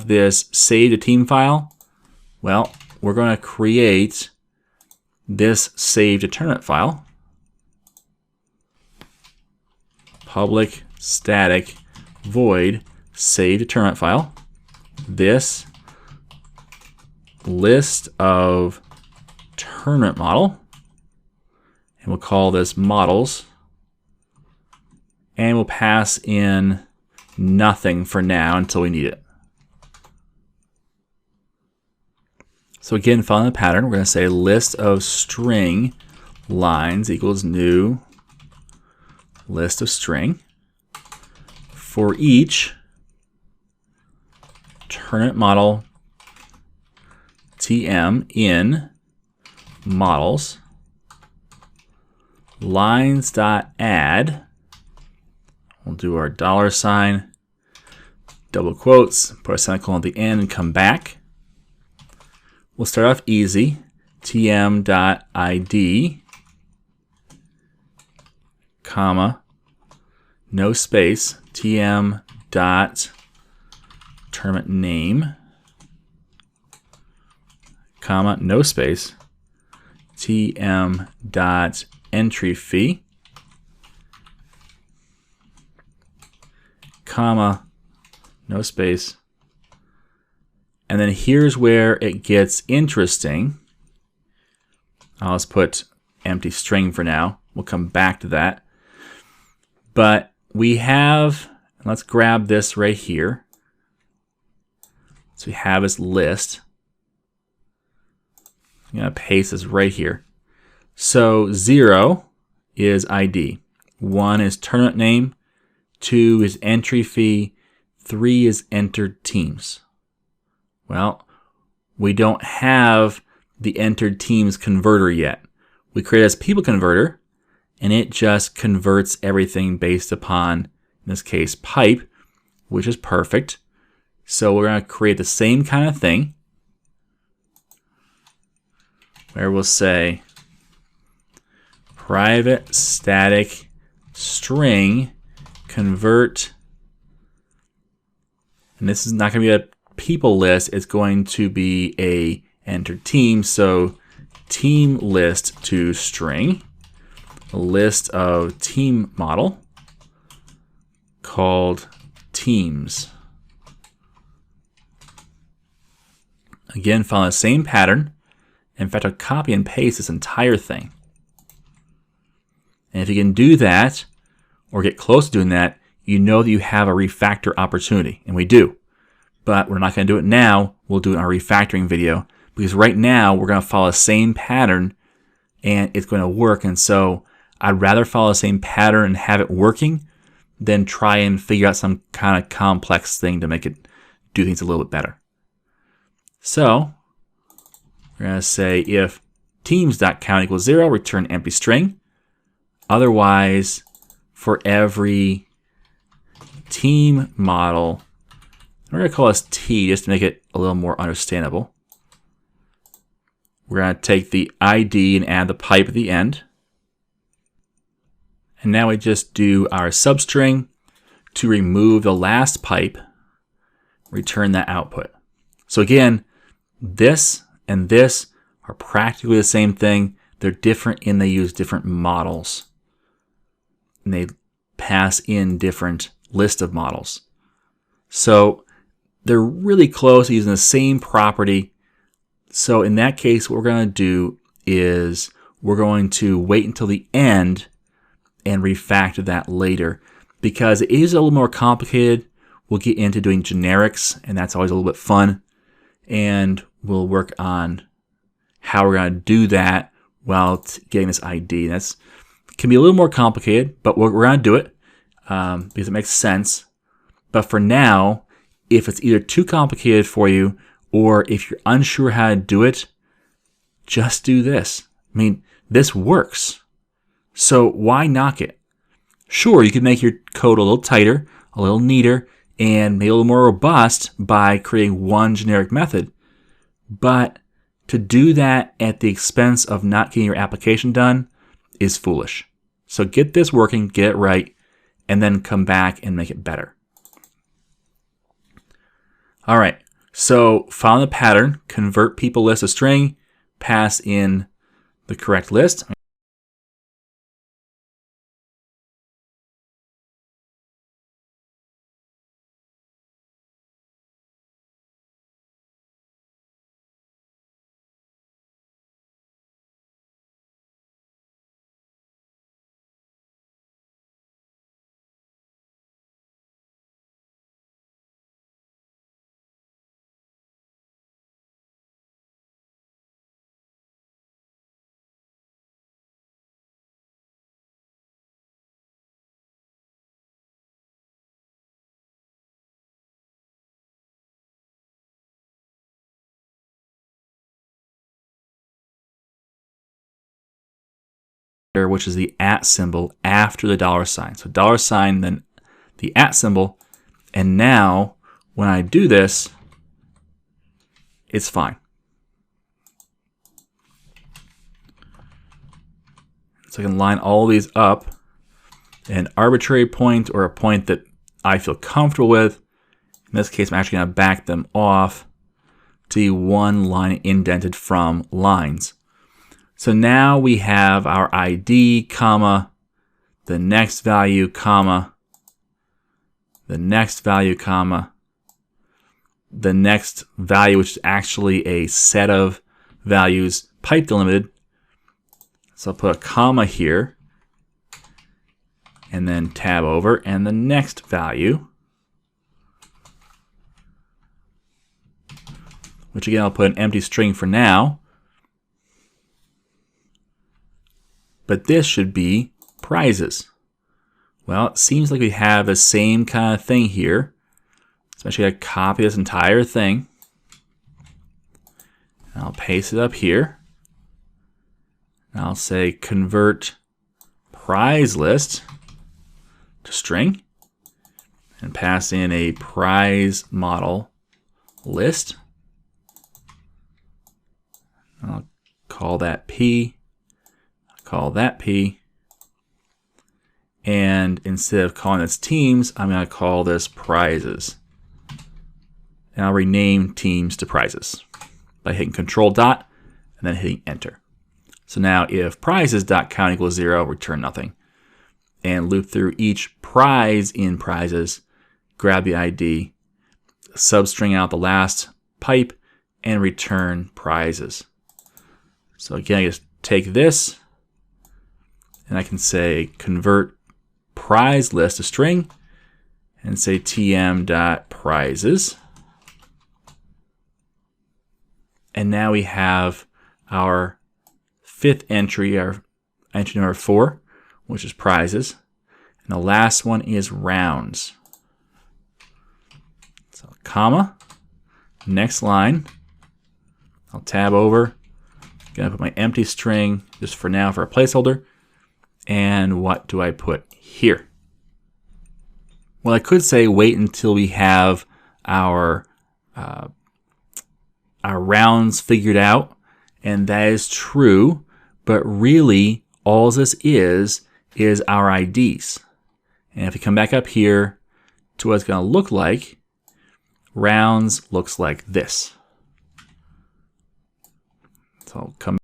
this save to team file. Well, we're going to create this save to tournament file. Public static void save to tournament file. This list of tournament model, and we'll call this models, and we'll pass in nothing for now until we need it. So again, following the pattern, we're going to say list of string lines equals new list of string for each tournament model TM in models lines.add. We'll do our $, double quotes, put a semicolon at the end and come back. We'll start off easy. tm.id, comma, no space, tm.tournament name, comma, no space, tm.entry fee, comma, no space. And then here's where it gets interesting. I'll just put empty string for now. We'll come back to that. But we have, let's grab this right here. So we have this list. I'm going to paste this right here. So 0 is ID. 1 is tournament name. 2 is entry fee. 3 is entered teams. Well, we don't have the entered teams converter yet. We create as people converter, and it just converts everything based upon, in this case, pipe, which is perfect. So we're going to create the same kind of thing, where we'll say private static string convert, and this is not going to be a people list, it's going to be a entered team. So team list to string, a list of team model called teams. Again, follow the same pattern. In fact, I'll copy and paste this entire thing. And if you can do that, or get close to doing that, you know that you have a refactor opportunity, and we do. But we're not going to do it now. We'll do it in our refactoring video, because right now we're going to follow the same pattern and it's going to work. And so I'd rather follow the same pattern and have it working than try and figure out some kind of complex thing to make it do things a little bit better. So we're going to say if teams.count equals 0, return empty string. Otherwise, for every team model, we're going to call this T just to make it a little more understandable. We're going to take the ID and add the pipe at the end. And now we just do our substring to remove the last pipe, return that output. So again, this and this are practically the same thing. They're different in they use different models. And they pass in different list of models. So they're really close, using the same property. So in that case, what we're going to do is we're going to wait until the end and refactor that later, because it is a little more complicated. We'll get into doing generics, and that's always a little bit fun. And we'll work on how we're going to do that while getting this ID. That's can be a little more complicated, but we're going to do it because it makes sense. But for now, if it's either too complicated for you or if you're unsure how to do it, just do this. I mean, this works. So why knock it? Sure, you could make your code a little tighter, a little neater, and make it a little more robust by creating one generic method. But to do that at the expense of not getting your application done is foolish. So get this working, get it right, and then come back and make it better. All right, so follow the pattern, convert people list to string, pass in the correct list. which is the @ symbol after the $sign. So $, then the @ symbol, and now when I do this, it's fine. So I can line all these up, an arbitrary point or a point that I feel comfortable with. In this case, I'm actually going to back them off to be one line indented from lines. So now we have our ID, comma, the next value, comma, the next value, comma, the next value, which is actually a set of values pipe delimited. So I'll put a comma here, and then tab over, and the next value, which again, I'll put an empty string for now. But this should be prizes. Well, it seems like we have the same kind of thing here. So I'm actually going to copy this entire thing. And I'll paste it up here. And I'll say convert prize list to string. And pass in a prize model list. I'll call that P. Call that P, and instead of calling this teams, I'm going to call this prizes. And I'll rename teams to prizes by hitting Control dot and then hitting Enter. So now if prizes.count equals 0, return nothing. And loop through each prize in prizes, grab the ID, substring out the last pipe, and return prizes. So again, I just take this, and I can say convert prize list to string and say tm.prizes. And now we have our fifth entry, our entry number 4, which is prizes. And the last one is rounds. So comma, next line. I'll tab over. I'm going to put my empty string just for now for a placeholder. And what do I put here? Well, I could say wait until we have our rounds figured out, and that is true, but really all this is our IDs. And if we come back up here to what it's going to look like, rounds looks like this. So I'll come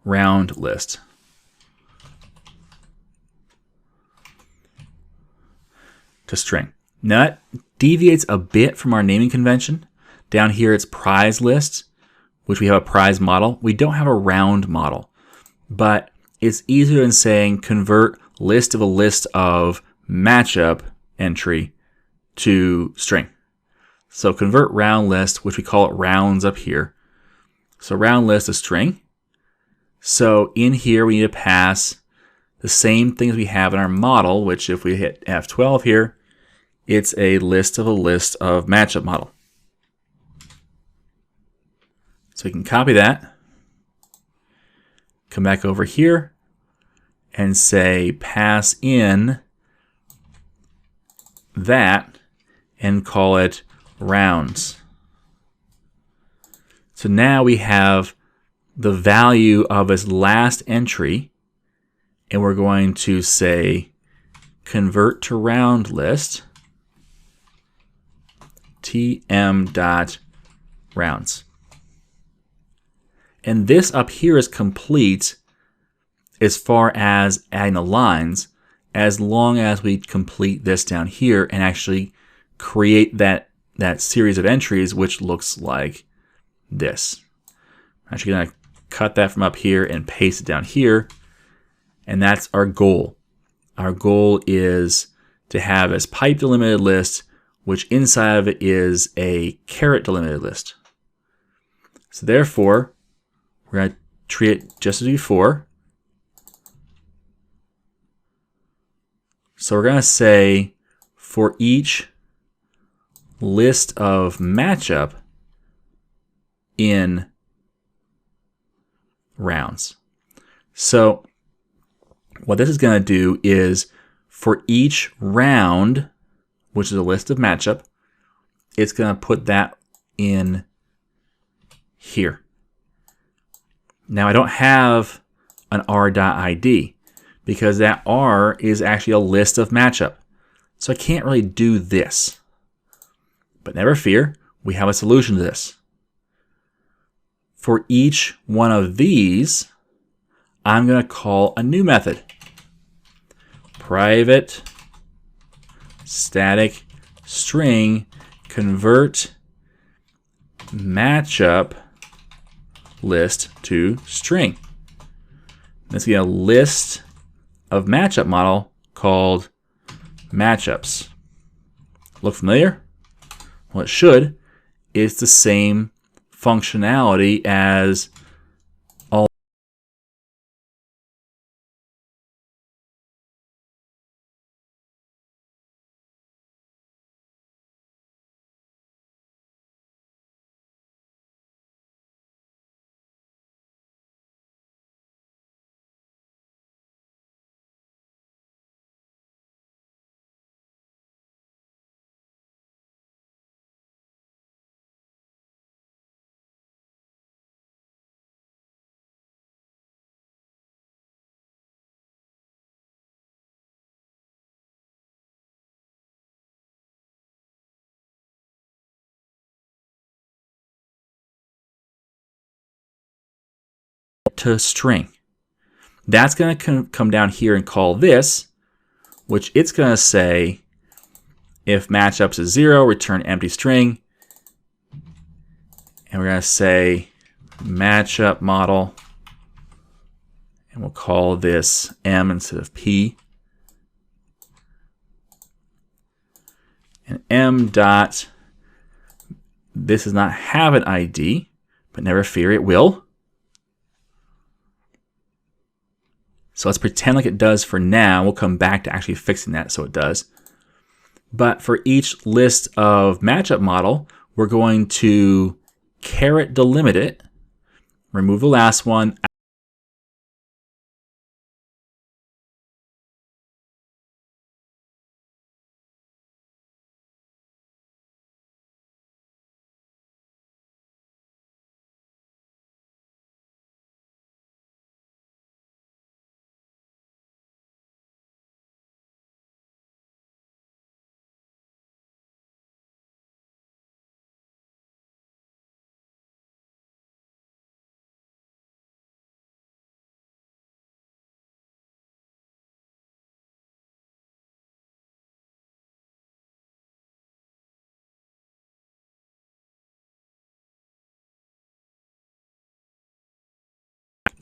round list. To string. Now that deviates a bit from our naming convention. Down here it's prize list, which we have a prize model. We don't have a round model, but it's easier than saying convert list of a list of matchup entry to string. So convert round list, which we call it rounds up here. So round list is string. So in here, we need to pass the same things we have in our model, which if we hit F12 here, it's a list of matchup model. So we can copy that, come back over here, and say pass in that and call it rounds. So now we have the value of its last entry, and we're going to say convert to round list tm.rounds. And this up here is complete as far as adding the lines, as long as we complete this down here and actually create that series of entries, which looks like this. I'm actually going to cut that from up here and paste it down here. And that's our goal. Our goal is to have as pipe delimited list, which inside of it is a caret delimited list. So therefore, we're going to treat it just as before. So we're going to say for each list of matchup in rounds. So what this is going to do is for each round, which is a list of matchup, it's going to put that in here. Now I don't have an r.id because that r is actually a list of matchup. So I can't really do this. But never fear, we have a solution to this. For each one of these, I'm going to call a new method. Private static string convert matchup list to string. Let's get a list of matchup model called matchups. Look familiar? Well, it should. It's the same functionality as all. To string. That's going to come down here and call this, which it's going to say if matchups is 0, return empty string. And we're going to say matchup model, and we'll call this M instead of P. And M dot, this does not have an ID, but never fear, it will. So let's pretend like it does for now. We'll come back to actually fixing that so it does. But for each list of matchup model, we're going to caret delimit it, remove the last one.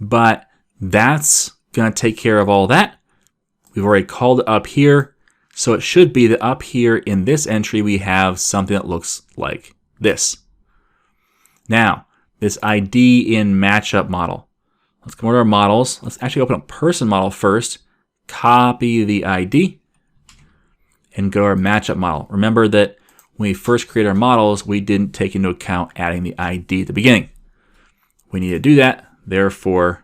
But that's going to take care of all that. We've already called it up here. So it should be that up here in this entry, we have something that looks like this. Now, this ID in matchup model. Let's come over to our models. Let's actually open up person model first. Copy the ID and go to our matchup model. Remember that when we first created our models, we didn't take into account adding the ID at the beginning. We need to do that. Therefore,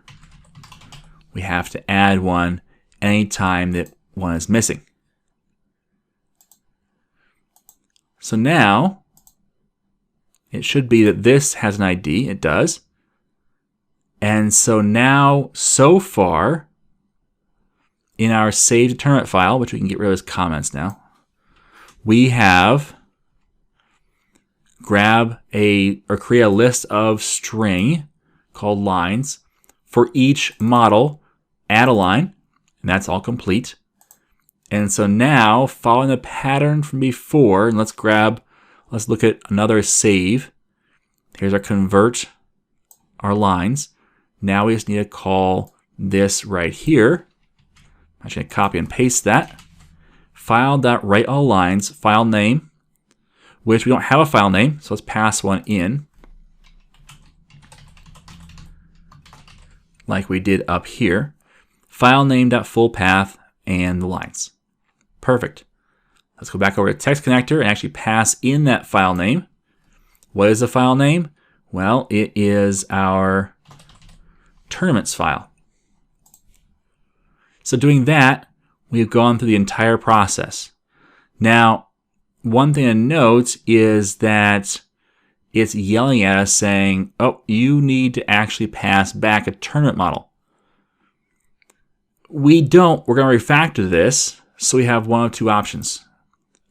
we have to add one anytime that one is missing. So now, it should be that this has an ID. It does. And so now, so far, in our save determinant file, which we can get rid of as comments now, we have create a list of string called lines for each model add a line, and that's all complete. And so now, following the pattern from before, and let's look at another save. Here's our convert our lines. Now we just need to call this right here. I'm just going to copy and paste that. File.write all lines, file name, which we don't have a file name, so let's pass one in, like we did up here. File name.fullpath and the lines. Perfect. Let's go back over to text connector and actually pass in that file name. What is the file name? Well, it is our tournaments file. So doing that, we've gone through the entire process. Now, one thing to note is that it's yelling at us saying, oh, you need to actually pass back a tournament model. We're going to refactor this, so we have one of two options.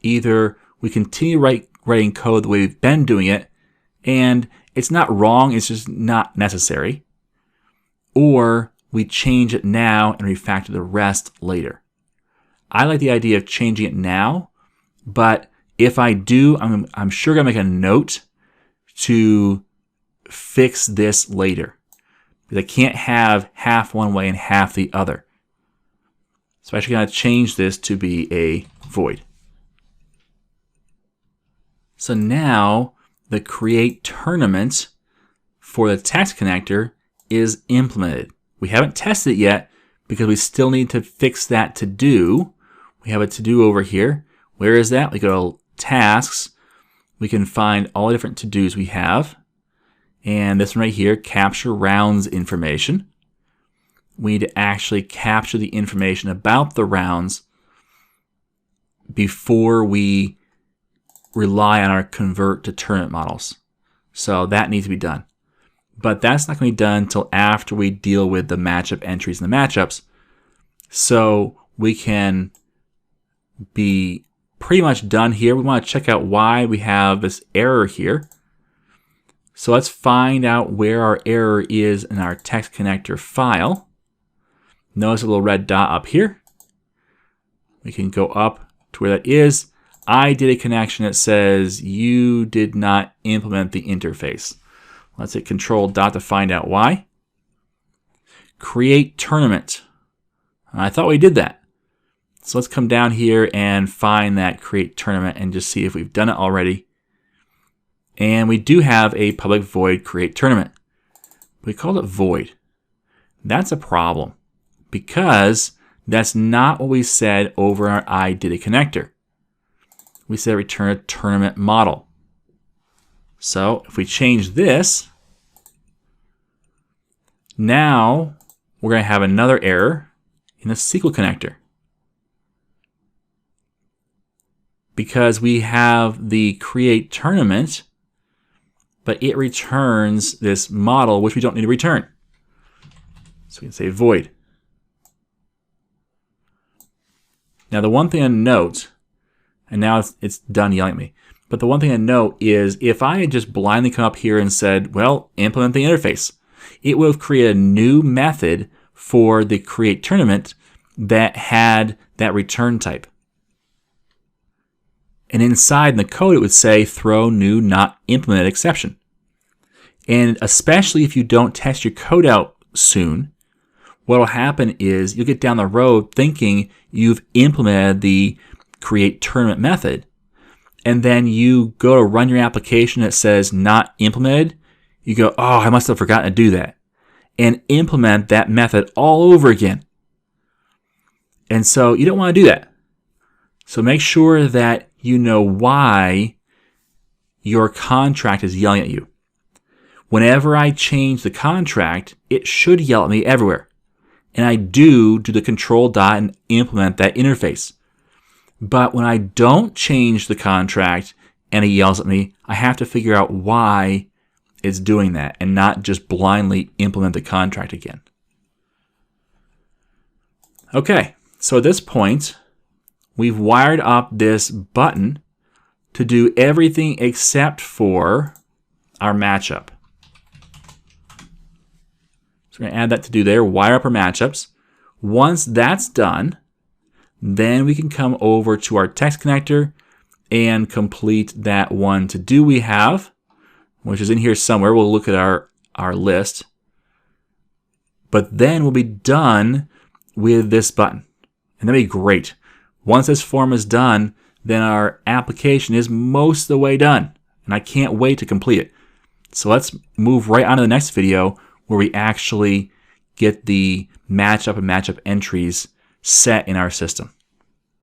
Either we continue writing code the way we've been doing it, and it's not wrong, it's just not necessary. Or we change it now and refactor the rest later. I like the idea of changing it now, but if I do, I'm sure going to make a note to fix this later. Because I can't have half one way and half the other. So I'm actually going to change this to be a void. So now the create tournament for the text connector is implemented. We haven't tested it yet because we still need to fix that to do. We have a to do over here. Where is that? We go to tasks. We can find all the different to dos we have. And this one right here, capture rounds information. We need to actually capture the information about the rounds before we rely on our convert to tournament models. So that needs to be done. But that's not going to be done until after we deal with the matchup entries and the matchups. So we can be pretty much done here. We want to check out why we have this error here. So let's find out where our error is in our text connector file. Notice a little red dot up here. We can go up to where that is. I did a connection that says you did not implement the interface. Let's hit Control dot to find out why. Create tournament. I thought we did that. So let's come down here and find that create tournament and just see if we've done it already. And we do have a public void create tournament. We called it void. That's a problem because that's not what we said over our I did a connector. We said return a tournament model. So if we change this, now we're going to have another error in the SQL connector. Because we have the create tournament, but it returns this model, which we don't need to return. So we can say void. Now the one thing to note, and now it's done yelling at me, but the one thing to note is if I had just blindly come up here and said, well, implement the interface, it would have created a new method for the create tournament that had that return type. And inside in the code, it would say throw new not implemented exception. And especially if you don't test your code out soon, what will happen is you'll get down the road thinking you've implemented the create tournament method. And then you go to run your application that says not implemented. You go, oh, I must have forgotten to do that. And implement that method all over again. And so you don't want to do that. So make sure that you know why your contract is yelling at you. Whenever I change the contract, it should yell at me everywhere. And I do the control dot and implement that interface. But when I don't change the contract and it yells at me, I have to figure out why it's doing that and not just blindly implement the contract again. Okay, so at this point, we've wired up this button to do everything except for our matchup. So we're going to add that to do there, wire up our matchups. Once that's done, then we can come over to our text connector and complete that one to-do we have, which is in here somewhere. We'll look at our list. But then we'll be done with this button. And that'd be great. Once this form is done, then our application is most of the way done. And I can't wait to complete it. So let's move right on to the next video where we actually get the matchup and matchup entries set in our system.